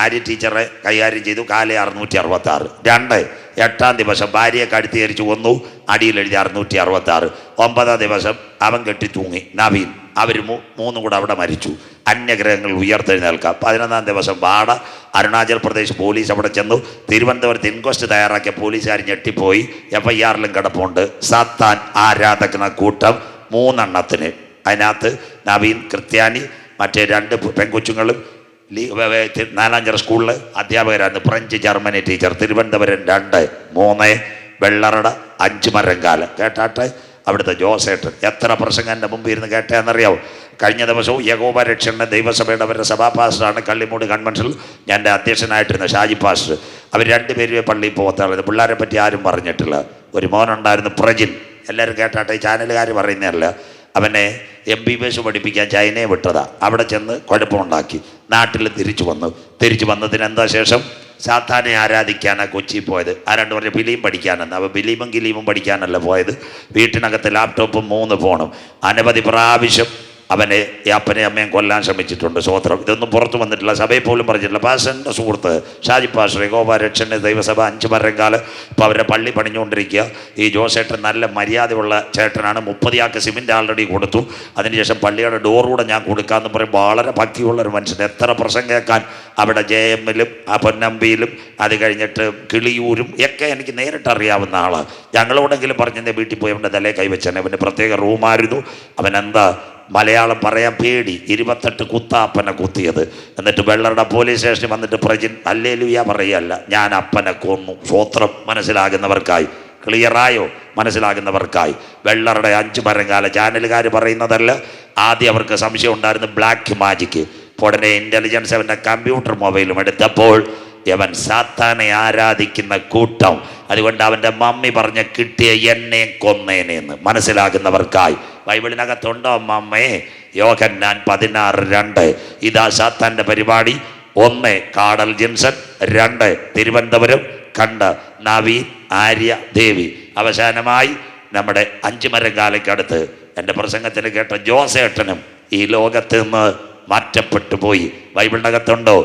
ആര്യ ടീച്ചറെ കൈകാര്യം ചെയ്തു. കാലേ 666. 2 8-ാം ദിവസം ഭാര്യയെ കഴുത്തിയരിച്ചു കൊന്നു. അടിയിലെഴുതി 666. 9-ാം ദിവസം അവൻ കെട്ടി തൂങ്ങി നവീൻ. അവർ 3 കൂടെ അവിടെ മരിച്ചു. അന്യഗ്രഹങ്ങൾ ഉയർത്തെഴുന്നേൽക്കാം. 11-ാം ദിവസം വാട അരുണാചൽ പ്രദേശ് പോലീസ് അവിടെ ചെന്നു. തിരുവനന്തപുരത്ത് ഇൻക്വസ്റ്റ് തയ്യാറാക്കിയ പോലീസുകാർ ഞെട്ടിപ്പോയി. FIR-ലും കിടപ്പുണ്ട്. സാത്താൻ ആരാധകന കൂട്ടം 3 എണ്ണത്തിന്. അതിനകത്ത് നവീൻ, ക്രിസ്ത്യാനി, മറ്റേ 2 പെൺകൊച്ചുങ്ങളും 4-ാം സ്കൂളിൽ അധ്യാപകരായിരുന്നു. French Germany teacher. Thiruvananthapuram 2, 3 Vellarada 5 മരങ്കാല്. കേട്ടാട്ടെ അവിടുത്തെ ജോസേട്ടൻ എത്ര പ്രസംഗം എൻ്റെ മുമ്പ് ഇരുന്ന് കേട്ടതെന്നറിയാവും. കഴിഞ്ഞ ദിവസവും യഹോവ രക്ഷകന്റെ ദൈവസഭയുടെ അവരുടെ സഭാ പാസ്റ്ററാണ് കള്ളിമൂട് കൺവെൻഷനിൽ ഞാൻ എൻ്റെ അധ്യക്ഷനായിട്ടിരുന്ന ഷാജി പാസ്റ്റർ. അവർ 2 പേരും പള്ളിയിൽ പോകത്തുള്ളത്. പിള്ളേരെ പറ്റി ആരും പറഞ്ഞിട്ടില്ല. ഒരു മോനുണ്ടായിരുന്നു പ്രജിൻ. എല്ലാവരും കേട്ടാട്ടെ, ഈ ചാനലുകാർ പറയുന്നതല്ല. അവനെ MBBS പഠിപ്പിക്കാൻ ചൈനയെ വിട്ടതാ. അവിടെ ചെന്ന് കുഴപ്പമുണ്ടാക്കി. നാട്ടിൽ തിരിച്ചു വന്നതിന് എന്താ ശേഷം സാത്താനെ ആരാധിക്കാനാണ് കൊച്ചി പോയത്. ആരാണ്ട് പറഞ്ഞ ഫിലിം പഠിക്കാനെന്ന്. അവ ഫിലിമും ഗിലീമും പഠിക്കാനല്ല പോയത്. വീട്ടിനകത്ത് ലാപ്ടോപ്പും 3 ഫോണും. അനവധി പ്രാവശ്യം അവനെ ഈ അപ്പനെയും അമ്മയും കൊല്ലാൻ ശ്രമിച്ചിട്ടുണ്ട്. സ്വോത്രം. ഇതൊന്നും പുറത്തു വന്നിട്ടില്ല, സഭയിൽ പോലും പറഞ്ഞിട്ടില്ല. പാസ്റ്ററിൻ്റെ സുഹൃത്ത് ഷാജി പാസ്റ്റർ, യഹോവ രക്ഷകന്റെ ദൈവസഭ 5 മരങ്കാല് ഇപ്പോൾ അവരുടെ പള്ളി പണിഞ്ഞുകൊണ്ടിരിക്കുക. ഈ ജോസേട്ടൻ നല്ല മര്യാദയുള്ള ചേട്ടനാണ്. 30 ആൾക്ക് സിമെൻ്റ് ആൾറെഡി കൊടുത്തു. അതിനുശേഷം പള്ളിയുടെ ഡോറൂടെ ഞാൻ കൊടുക്കാമെന്ന് പറയുമ്പോൾ വളരെ ഭക്തിയുള്ളൊരു മനുഷ്യൻ. എത്ര പ്രസംഗം കേൾക്കാൻ അവിടെ JM-ലും പൊന്നമ്പിയിലും അത് കഴിഞ്ഞിട്ട് കിളിയൂരും ഒക്കെ എനിക്ക് നേരിട്ട് അറിയാവുന്ന ആളാണ്. ഞങ്ങളോടെങ്കിലും പറഞ്ഞെന്നെ വീട്ടിൽ പോയി അവൻ്റെ തലേ കൈവച്ചനെ. അവൻ്റെ പ്രത്യേക റൂമായിരുന്നു. അവനെന്താ മലയാളം പറയാൻ പേടി. 28 കുത്താപ്പനെ കുത്തിയത്. എന്നിട്ട് വെള്ളറുടെ പോലീസ് സ്റ്റേഷനിൽ വന്നിട്ട് പ്രജിൻ ഹല്ലേലൂയ പറയല്ല, ഞാൻ അപ്പനെ കൊന്നു. സ്വോത്രം. മനസ്സിലാകുന്നവർക്കായി. ക്ലിയറായോ? മനസ്സിലാകുന്നവർക്കായി. വെള്ളറുടെ 5 മരങ്കാല ചാനലുകാർ പറയുന്നതല്ല. ആദ്യം അവർക്ക് സംശയം ഉണ്ടായിരുന്നു ബ്ലാക്ക് മാജിക്ക്. ഉടനെ ഇൻ്റലിജൻസ് അവൻ്റെ കമ്പ്യൂട്ടർ മൊബൈലും എടുത്തപ്പോൾ അവൻ സാത്താനെ ആരാധിക്കുന്ന കൂട്ടം. അതുകൊണ്ട് അവൻ്റെ മമ്മി പറഞ്ഞ കിട്ടിയ എന്നെ കൊന്നേനെന്ന്. മനസ്സിലാകുന്നവർക്കായി. ബൈബിളിനകത്തുണ്ടോ മമ്മേ? യോഹന്നാൻ 16:2. ഇതാ സാത്താൻ്റെ പരിപാടി. 1 കാടൽ ജിൻസൺ, 2 തിരുവനന്തപുരം കണ്ട നവീൻ, ആര്യ, ദേവി. അവസാനമായി നമ്മുടെ 5 മരങ്കാലയ്ക്കടുത്ത് എൻ്റെ പ്രസംഗത്തിന് കേട്ട ജോസേട്ടനും ഈ ലോകത്ത് നിന്ന് മാറ്റപ്പെട്ടു പോയി. ബൈബിളിനകത്തുണ്ടോ?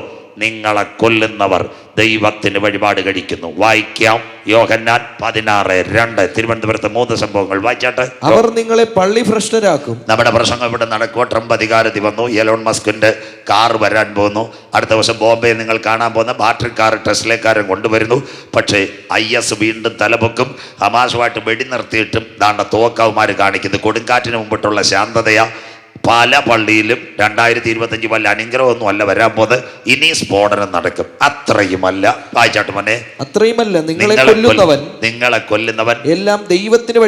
നിങ്ങളെ കൊല്ലുന്നവർ ദൈവത്തിന് വഴിപാട് കഴിക്കുന്നു. വായിക്കാം. യോഹന്നാൻ 16:2. തിരുവനന്തപുരത്ത് 3 സംഭവങ്ങൾ വായിച്ചാട്ടെ. അവർ നിങ്ങളെ പള്ളി ഭ്രഷ്ടരാക്കും. നമ്മുടെ പ്രസംഗം ഇവിടെ നടക്കുക. ട്രംപ് അധികാരത്തിൽ വന്നു. എലോൺ മസ്കിന്റെ കാർ വരാൻ പോകുന്നു. അടുത്ത ദിവസം ബോംബെയിൽ നിങ്ങൾ കാണാൻ പോകുന്ന ബാറ്ററി കാർ ടെസ്ലക്കാരൻ കൊണ്ടുവരുന്നു. പക്ഷേ IS വീണ്ടും തലപൊക്കും. ഹമാസുമായിട്ട് വെടി നിർത്തിയിട്ടും ദാണ്ട തോക്കവന്മാർ കാണിക്കുന്നത് കൊടുങ്കാറ്റിന് മുമ്പിട്ടുള്ള ശാന്തതയാ. പല പള്ളിയിലും 2025 വല്ല അനുഗ്രഹമൊന്നും അല്ല വരാൻ പോകുന്നത്. ഇനി സ്ഫോടനം നടക്കും. അത്രയുമല്ല. വായിച്ചാട്ട് മോനെ. അത്രയുമല്ല, നിങ്ങളെ കൊല്ലുന്നവൻ എല്ലാം ദൈവത്തിന്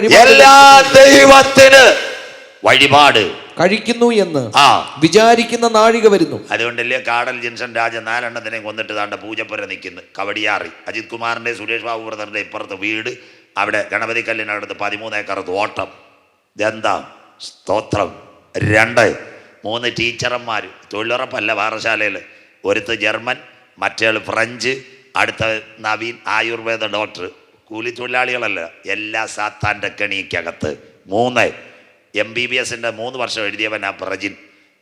വഴിപാട് കഴിക്കുന്നു എന്ന് വിചാരിക്കുന്ന നാഴിക വരുന്നു. അതുകൊണ്ടല്ലേ കാടൽ ജിൻസൺ രാജ 4 എണ്ണത്തിനെ കൊന്നിട്ട് താണ്ട പൂജപ്പുര നിൽക്കുന്നു. കവടിയാറി അജിത് കുമാറിന്റെ സുരേഷ് ബാബു ബ്രദറിന്റെ ഇപ്പുറത്ത് വീട്. അവിടെ ഗണപതി കല്ലിനടുത്ത് 13 ഏക്കർ തോട്ടം. ഇതെന്താ? സ്തോത്രം. 2 3 ടീച്ചർമാർ. തൊഴിലുറപ്പല്ല പാറശാലയിൽ. ഒരുത്ത് ജർമ്മൻ, മറ്റേൾ ഫ്രഞ്ച്, അടുത്ത നവീൻ ആയുർവേദ ഡോക്ടർ. കൂലിത്തൊഴിലാളികളല്ല. എല്ലാ സാത്താൻ്റെ കെണിക്കകത്ത്. 3 MBBS-ന്റെ 3 വർഷം എഴുതിയവൻ ആ പ്രജിൻ.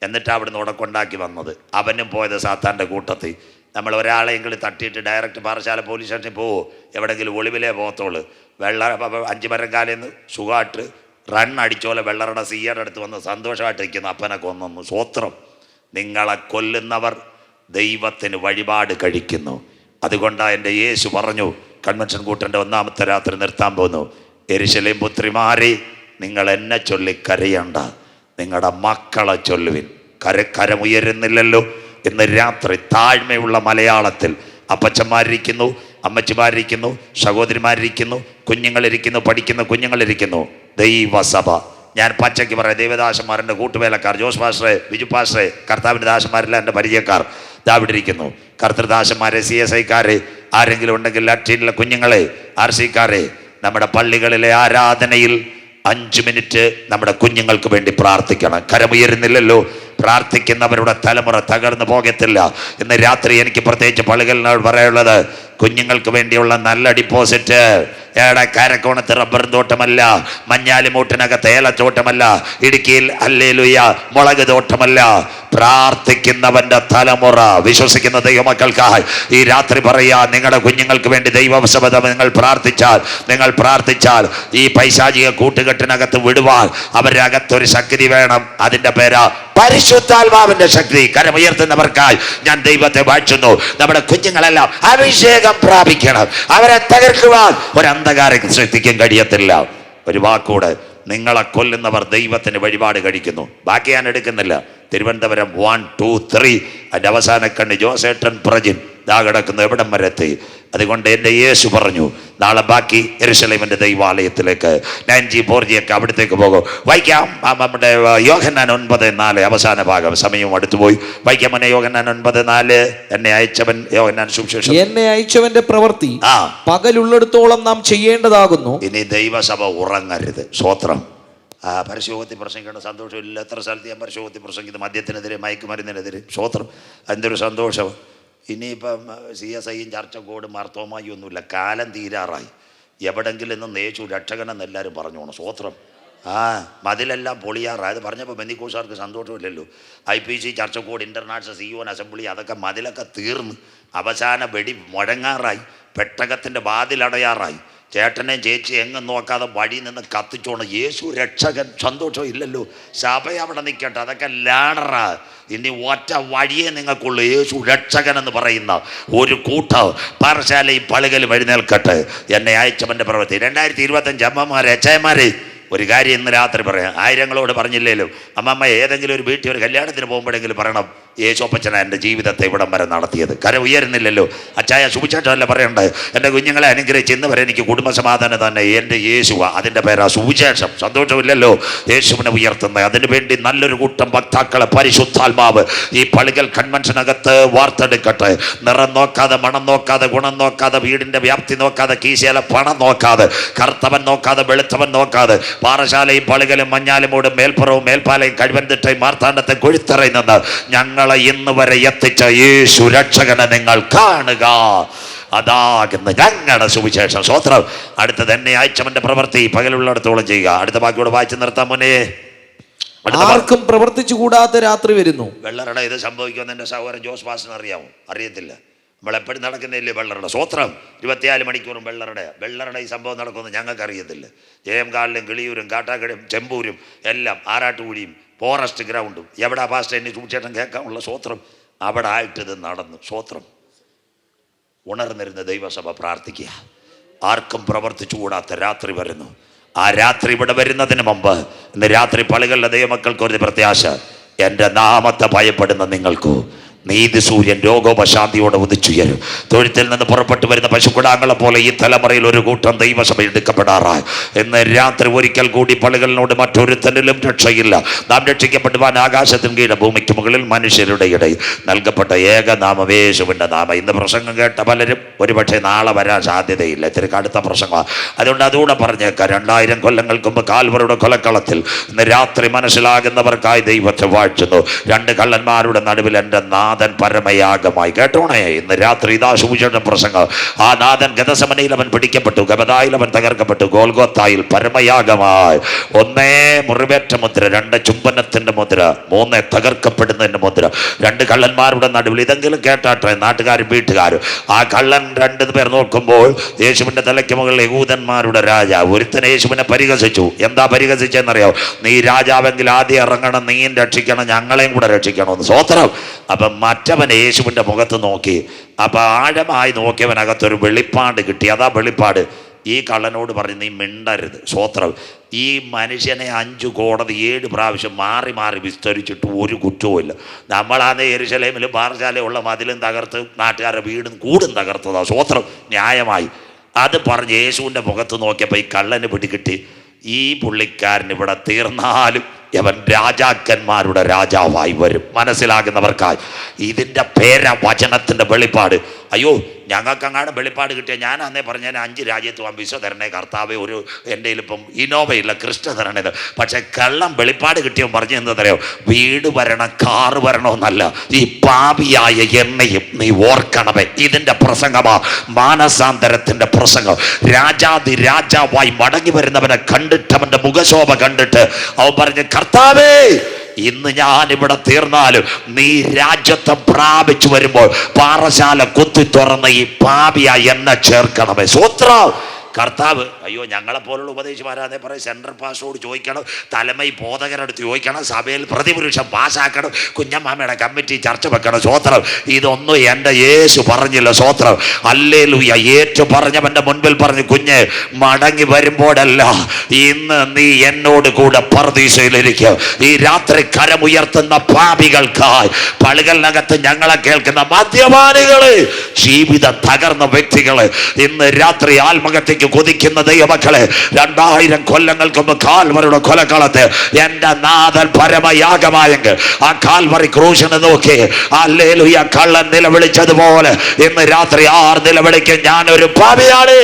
എന്നിട്ട് അവിടുന്ന് ഉടക്കൊണ്ടാക്കി വന്നത്. അവനും പോയത് സാത്താൻ്റെ കൂട്ടത്തിൽ. നമ്മൾ ഒരാളെങ്കിലും തട്ടിയിട്ട് ഡയറക്റ്റ് പാറശാല പോലീസ് സ്റ്റേഷനിൽ പോവോ? എവിടെയെങ്കിലും ഒളിവിലേ പോകത്തുള്ളൂ. 5 മരങ്കാലെന്ന് സുഖമായിട്ട് റൺ അടിച്ചോലെ വെള്ളറുടെ സിയുടെ അടുത്ത് വന്ന് സന്തോഷമായിട്ടിരിക്കുന്ന അപ്പനെ കൊന്നു. സ്വോത്രം. നിങ്ങളെ കൊല്ലുന്നവർ ദൈവത്തിന് വഴിപാട് കഴിക്കുന്നു. അതുകൊണ്ടാണ് എൻ്റെ യേശു പറഞ്ഞു, കൺവെൻഷൻ കൂട്ടൻ്റെ 1-ാമത്തെ രാത്രി നിർത്താൻ പോകുന്നു. യെരൂശലേം പുത്രിമാരെ, നിങ്ങൾ എന്നെ ചൊല്ലി കരയണ്ട, നിങ്ങളുടെ മക്കളെ ചൊല്ലുവിൻ. കരമുയരുന്നില്ലല്ലോ. ഇന്ന് രാത്രി താഴ്മയുള്ള മലയാളത്തിൽ അപ്പച്ചന്മാരിരിക്കുന്നു, അമ്മച്ചിമാരിരിക്കുന്നു, സഹോദരിമാരിരിക്കുന്നു, കുഞ്ഞുങ്ങളിരിക്കുന്നു, പഠിക്കുന്ന കുഞ്ഞുങ്ങളിരിക്കുന്നു. ദൈവസഭ. ഞാൻ പച്ചയ്ക്ക് പറയാം, ദൈവദാസന്മാരെൻ്റെ കൂട്ടുവേലക്കാർ, ജോസ് പാസ്റ്ററെ, ബിജു പാസ്റ്ററെ, കർത്താവിൻ്റെ ദാസന്മാരെല്ലാം എൻ്റെ പരിചയക്കാർ ദാവിടെ ഇരിക്കുന്നു. കർത്തൃദാസന്മാരെ, CSI-ക്കാരെ, ആരെങ്കിലും ഉണ്ടെങ്കിൽ ലാറ്റിനിലെ കുഞ്ഞുങ്ങളെ, RC-ക്കാരെ, നമ്മുടെ പള്ളികളിലെ ആരാധനയിൽ 5 മിനിറ്റ് നമ്മുടെ കുഞ്ഞുങ്ങൾക്ക് വേണ്ടി പ്രാർത്ഥിക്കണം. കരമുയരുന്നില്ലല്ലോ. പ്രാർത്ഥിക്കുന്നവരുടെ തലമുറ തകർന്നു പോകത്തില്ല. ഇന്ന് രാത്രി എനിക്ക് പ്രത്യേകിച്ച് പള്ളികളിനോട് പറയാനുള്ളത്, കുഞ്ഞുങ്ങൾക്ക് വേണ്ടിയുള്ള നല്ല ഡിപ്പോസിറ്റ് കാരക്കോണത്ത് റബ്ബർ തോട്ടമല്ല, മഞ്ഞാലിമൂട്ടിനകത്ത് ഏലത്തോട്ടമല്ല, ഇടുക്കിയിൽ ഹല്ലേലൂയ മുളക് തോട്ടമല്ല. പ്രാർത്ഥിക്കുന്നവന്റെ തലമുറ, വിശ്വസിക്കുന്ന ദൈവമക്കൾക്കായി ഈ രാത്രി പറയാ, നിങ്ങളുടെ കുഞ്ഞുങ്ങൾക്ക് വേണ്ടി ദൈവസഭ നിങ്ങൾ പ്രാർത്ഥിച്ചാൽ ഈ പൈശാചിക കൂട്ടുകെട്ടിനകത്ത് വിടുവാൻ അവരുടെ അകത്തൊരു ശക്തി വേണം. അതിന്റെ പേരാ പരിശുദ്ധാത്മാവിന്റെ ശക്തി. കരമുയർത്തുന്നവർക്കായി ഞാൻ ദൈവത്തെ വാഴ്ത്തുന്നു. നമ്മുടെ കുഞ്ഞുങ്ങളെല്ലാം അഭിഷേകം പ്രാപിക്കണം. അവരെ തകർക്കുവാൻ ഒരു അന്ധകാര ശക്തിക്കും കഴിയത്തില്ല. ഒരു വാക്കൂടെ, നിങ്ങളെ കൊല്ലുന്നവർ ദൈവത്തിന് വഴിപാട് കഴിക്കുന്നു. ബാക്കി ഞാൻ എടുക്കുന്നില്ല. തിരുവനന്തപുരം 1, 2, 3 അതിൻ്റെ അവസാന കണ്ണ് ജോസേട്ടൻ പ്രജിൻ ദാ കിടക്കുന്നു, എവിടം വരെ എത്തി. അതുകൊണ്ട് എൻ്റെ യേശു പറഞ്ഞു, നാളെ ബാക്കി യെരൂശലേമിന്റെ ദൈവാലയത്തിലേക്ക് 9G 4G ഒക്കെ അവിടത്തേക്ക് പോകും. വായിക്കാം നമ്മുടെ യോഹന്നാൻ 9:4 അവസാന ഭാഗം. സമയം അടുത്തുപോയി. വായിക്കാം മോനെ യോഹന്നാൻ 9:4. എന്നെ അയച്ചവൻ, യോഹന്നാൻ സുവിശേഷം, എന്നെ അയച്ചവന്റെ പ്രവൃത്തി പകലുള്ളിടത്തോളം നാം ചെയ്യേണ്ടതാകുന്നു. ഇനി ദൈവസഭ ഉറങ്ങരുത്. സ്വോത്രം. പരസ്യോഗത്തിൽ പ്രസംഗിക്കേണ്ട സന്തോഷമില്ല. എത്ര സ്ഥലത്ത് ഞാൻ പരസ്യോഗത്തിൽ പ്രസംഗിക്കുന്നത്, മദ്യത്തിനെതിരെ, മയക്കുമരുന്നിനെതിരെ. സ്വോത്രം. എന്തൊരു സന്തോഷം. ഇനിയിപ്പം CSIയും ചർച്ചക്കോടും മാർത്തോമായും ഒന്നുമില്ല. കാലം തീരാറായി. എവിടെങ്കിലും നിന്ന് യേശു രക്ഷകനെന്ന് എല്ലാവരും പറഞ്ഞോണം. സ്വോത്രം. മതിലെല്ലാം പൊളിയാറായി. അത് പറഞ്ഞപ്പോൾ ബെന്തിക്കോസുകാർക്ക് സന്തോഷമില്ലല്ലോ. IPC, ചർച്ചക്കോട്, ഇൻ്റർനാഷണൽ, സിയോൻ അസംബ്ലി, അതൊക്കെ മതിലൊക്കെ തീർന്ന് അവസാന വെടി മുഴങ്ങാറായി. പെട്ടകത്തിൻ്റെ വാതിലടയാറായി. ചേട്ടനെയും ചേച്ചി എങ്ങും നോക്കാതെ വഴി നിന്ന് കത്തിച്ചോണം. യേശു രക്ഷകൻ. സന്തോഷം ഇല്ലല്ലോ. സഭ അവിടെ നിൽക്കട്ടെ, അതൊക്കെ ലാഡറാ. ഇനി ഒറ്റ വഴിയേ നിങ്ങൾക്കുള്ളൂ. യേശു രക്ഷകൻ എന്ന് പറയുന്ന ഒരു കൂട്ടം പാറശാലയും പളുകലും എഴുന്നേൽക്കട്ടെ. എന്നെ അയച്ചവൻ്റെ പ്രവൃത്തി. 2025 അമ്മമാരെ, അച്ചായന്മാരെ, ഒരു കാര്യം ഇന്ന് രാത്രി പറയാം. ആയിരങ്ങളോട് പറഞ്ഞില്ലേലും അമ്മമ്മ ഏതെങ്കിലും ഒരു വീട്ടിൽ ഒരു കല്യാണത്തിന് പോകുമ്പോഴെങ്കിലും പറയണം, യേശോപ്പച്ചന എൻ്റെ ജീവിതത്തെ ഇവിടം വരെ നടത്തിയത്. കരം ഉയരുന്നില്ലല്ലോ. അച്ചായ സുവിശേഷമല്ല പറയണ്ടേ. എൻ്റെ കുഞ്ഞുങ്ങളെ അനുഗ്രഹിച്ച് ഇന്ന് വരെ എനിക്ക് കുടുംബസമാധാനം തന്നെ എൻ്റെ യേശുവ. അതിൻ്റെ പേരാ സുവിശേഷം. സന്തോഷമില്ലല്ലോ യേശുവിനെ ഉയർത്തുന്നത്. അതിനുവേണ്ടി നല്ലൊരു കൂട്ടം ഭക്താക്കളെ പരിശുദ്ധാത്മാവ് ഈ പളുകൽ കൺവെൻഷനകത്ത് വാർത്തെടുക്കട്ടെ. നിറം നോക്കാതെ, മണം നോക്കാതെ, ഗുണം നോക്കാതെ, വീടിൻ്റെ വ്യാപ്തി നോക്കാതെ, കീശയിലെ പണം നോക്കാതെ, കറുത്തവൻ നോക്കാതെ, വെളുത്തവൻ നോക്കാതെ, പാറശാലയും പളുകലും മഞ്ഞാലുമൂടും മേൽപ്പുറവും മേൽപ്പാലയും കഴിവന്തിട്ടയും മാർത്താണ്ഡത്തെ കൊഴുത്തറയിൽ നിന്ന് ഞങ്ങളെ ഇന്ന് വരെ എത്തിച്ച യേശു രക്ഷകനെ നിങ്ങൾ കാണുക. അതാകുന്ന ഞങ്ങളുടെ സുവിശേഷം. സ്വോത്രം. അടുത്തത് എന്നെ അയച്ചവന്റെ പ്രവൃത്തി പകലുള്ളിടത്തോളം ചെയ്യുക. അടുത്ത ബാക്കിയോട് വായിച്ചു നിർത്താൻ മുന്നേ, ആർക്കും പ്രവർത്തിച്ചു കൂടാത്ത രാത്രി വരുന്നു. വെള്ളറട ഇത് സംഭവിക്കുമെന്ന് എൻ്റെ സഹോദരൻ ജോസ് പാസിന് അറിയാമോ? അറിയത്തില്ല. നമ്മളെപ്പോഴും നടക്കുന്നില്ലേ വെള്ളറട? സ്വോത്രം. 24 മണിക്കൂറും വെള്ളറട ഈ സംഭവം നടക്കുമെന്ന് ഞങ്ങൾക്ക് അറിയത്തില്ല. ജയംകാളിലും കിളിയൂരും കാട്ടാക്കടയും ചെമ്പൂരും എല്ലാം ആറാട്ടുകുഴിയും ഫോറസ്റ്റ് ഗ്രൗണ്ടും എവിടെ പാസ്റ്റർ എന്നെ സൂക്ഷിച്ചേട്ടൻ കേൾക്കാനുള്ള സ്വോത്രം അവിടെ ആയിട്ടിത് നടന്നു. സ്വോത്രം. ഉണർന്നിരുന്ന ദൈവസഭ പ്രാർത്ഥിക്കുക. ആർക്കും പ്രവർത്തിച്ചു കൂടാത്ത രാത്രി വരുന്നു. ആ രാത്രി ഇവിടെ വരുന്നതിന് മുമ്പ് ഇന്ന് രാത്രി പള്ളികളിലെ ദൈവമക്കൾക്ക് ഒരു പ്രത്യാശ. എൻ്റെ നാമത്തെ ഭയപ്പെടുന്ന നിങ്ങൾക്കു നീതി സൂര്യൻ രോഗോപശാന്തിയോടെ ഉദിച്ചുയരും. തൊഴുത്തിൽ നിന്ന് പുറപ്പെട്ടു വരുന്ന പശുക്കുടാങ്ങളെ പോലെ ഈ തലമുറയിൽ ഒരു കൂട്ടം ദൈവസഭ എടുക്കപ്പെടാറായി. ഇന്ന് രാത്രി ഒരിക്കൽ കൂടി പള്ളികളിനോട് മറ്റൊരുത്തനിലും രക്ഷയില്ല. നാം രക്ഷിക്കപ്പെടുവാൻ ആകാശത്തിന് കീഴ് ഭൂമിക്ക് മുകളിൽ മനുഷ്യരുടെ ഇടയിൽ നൽകപ്പെട്ട ഏകനാമം യേശുവിൻ്റെ നാമം. ഇന്ന് പ്രസംഗം കേട്ട പലരും ഒരുപക്ഷെ നാളെ വരാൻ സാധ്യതയില്ല. ഇത്തിരി കടുത്ത പ്രസംഗമാണ്. അതുകൊണ്ട് അതുകൂടെ പറഞ്ഞേക്കാം. 2000 കൊല്ലങ്ങൾക്ക് മുമ്പ് കാൽവറിയുടെ കൊലക്കളത്തിൽ ഇന്ന് രാത്രി മനസ്സിലാകുന്നവർക്കായി ദൈവത്തെ വാഴ്ത്തുന്നു. 2 കള്ളന്മാരുടെ നടുവിൽ എൻ്റെ നാഥൻ പരമയാഗമായി. കേട്ടോണേ, ഇന്ന് രാത്രി ഇതാ സുവിശേഷം പ്രസംഗം. ആ നാഥൻ ഗതസമനയിൽ അവൻ പിടിക്കപ്പെട്ടു, ഗബദായിൽ അവൻ തകർക്കപ്പെട്ടു, ഗോൽഗോത്തായിൽ പരമയാഗമായി. 1 മുറിവേറ്റ മുദ്ര, 2 ചുംബനത്തിന്റെ മുദ്ര, 3 തകർക്കപ്പെടുന്നതിന്റെ മുദ്ര. 2 കള്ളന്മാരുടെ നടുവിൽ. ഇതെങ്കിലും കേട്ടാട്ടെ നാട്ടുകാരും വീട്ടുകാരും. ആ കള്ളൻ 2 പേർ നോക്കുമ്പോൾ യേശുവിന്റെ തലയ്ക്ക് മുകളിൽ യഹൂദന്മാരുടെ രാജാവ് ഒരുത്തൻ യേശുവിനെ പരിഹസിച്ചു. എന്താ പരിഹസിച്ചെന്നറിയാം? നീ രാജാവെങ്കിൽ ആദ്യം ഇറങ്ങണം, നീയും രക്ഷിക്കണം, ഞങ്ങളെയും കൂടെ രക്ഷിക്കണമെന്ന്. സ്വോത്രം. അപ്പം മറ്റവൻ യേശുവിൻ്റെ മുഖത്ത് നോക്കി. അപ്പം ആഴമായി നോക്കിയവനകത്തൊരു വെളിപ്പാട് കിട്ടി. അതാ വെളിപ്പാട്. ഈ കള്ളനോട് പറഞ്ഞു, നീ മിണ്ടരുത്. സ്വോത്രം. ഈ മനുഷ്യനെ 5 കോടതി 7 പ്രാവശ്യം മാറി മാറി വിസ്തരിച്ചിട്ട് ഒരു കുറ്റവുമില്ല. നമ്മളാണ് യെരൂശലേമിലും പാറശാലയുള്ള മതിലും തകർത്ത് നാട്ടുകാരുടെ വീടും കൂടും തകർത്തതാ. സ്വോത്രം. ന്യായമായി അത് പറഞ്ഞ് യേശുവിൻ്റെ മുഖത്ത് നോക്കിയപ്പോൾ ഈ കള്ളന് പിടികിട്ടി, ഈ പുള്ളിക്കാരൻ ഇവിടെ തീർന്നാലും അവൻ രാജാക്കന്മാരുടെ രാജാവായി വരും. മനസ്സിലാകുന്നവർക്കായി ഇതിൻ്റെ പേര വചനത്തിൻ്റെ വെളിപ്പാട്. അയ്യോ ഞങ്ങൾക്കങ്ങാണ് വെളിപ്പാട് കിട്ടിയ ഞാൻ അന്നേ പറഞ്ഞ 5 രാജ്യത്ത് പോകാൻ വിസ തരണേ കർത്താവേ, ഒരു എൻ്റെ കയ്യിലിപ്പം ഇന്നോവയില്ല, ക്രിസ്റ്റ തരണേത്. പക്ഷെ കള്ളം വെളിപ്പാട് കിട്ടിയവൻ പറഞ്ഞു എന്താ തരയോ, വീട് വരണം കാറ് വരണമെന്നല്ല, ഈ പാപിയായ എന്നെയും നീ ഓർക്കണമേ. ഇതിൻ്റെ പ്രസംഗമാ മാനസാന്തരത്തിൻ്റെ പ്രസംഗം. രാജാതി രാജാവായി മടങ്ങി വരുന്നവനെ കണ്ടിട്ട്, അവൻ്റെ മുഖശോഭ കണ്ടിട്ട് അവൻ പറഞ്ഞു, കർത്താവേ ഇന്ന് ഞാനിവിടെ തീർന്നാലും നീ രാജ്യത്വം പ്രാപിച്ചു വരുമ്പോൾ പാറശാല കുത്തി തുറന്ന് ഈ പാപിയായി എന്നെ ചേർക്കണമേ. സ്വത്രം. കർത്താവ് അയ്യോ ഞങ്ങളെപ്പോലുള്ള ഉപദേശിമാരാതെ പറയും, സെൻട്രൽ പാസ്റ്ററോട് ചോദിക്കണം, തലമൈ ബോധകരെടുത്ത് ചോദിക്കണം, സഭയിൽ പ്രതിപുരുഷം പാസ്സാക്കണം, കുഞ്ഞമ്മാമയുടെ കമ്മിറ്റി ചർച്ച വെക്കണം. സ്വോത്രം. ഇതൊന്നും എൻ്റെ യേശു പറഞ്ഞില്ല. സ്വോത്രം. ഹല്ലേലൂയ. ഏറ്റു പറഞ്ഞവൻ്റെ മുൻപിൽ പറഞ്ഞു, കുഞ്ഞ് മടങ്ങി വരുമ്പോഴല്ല, ഇന്ന് നീ എന്നോട് കൂടെ പർദീസയിലിരിക്കുക. ഈ രാത്രി കരമുയർത്തുന്ന പാപികൾക്കായി, പളുകളിനകത്ത് ഞങ്ങളെ കേൾക്കുന്ന മദ്യപാനികള്, ജീവിതം തകർന്ന വ്യക്തികള്, ഇന്ന് രാത്രി ആത്മഹത്യക്ക് കൊതിക്കുന്ന ദൈവമക്കളെ, 2000 കൊല്ലങ്ങൾക്ക് മുമ്പ് കാൽവറിയുടെ കൊലക്കളത്ത് എന്റെ നാഥൻ പരമയാഗമായെങ്കിൽ ആ കാൽവറി ക്രൂശിനെ നോക്കി ഹല്ലേലൂയ കള്ളൻ നിലവിളിച്ചതുപോലെ ഇന്ന് രാത്രി ആർ നിലവിളിക്കും, ഞാനൊരു പാപിയാണ്.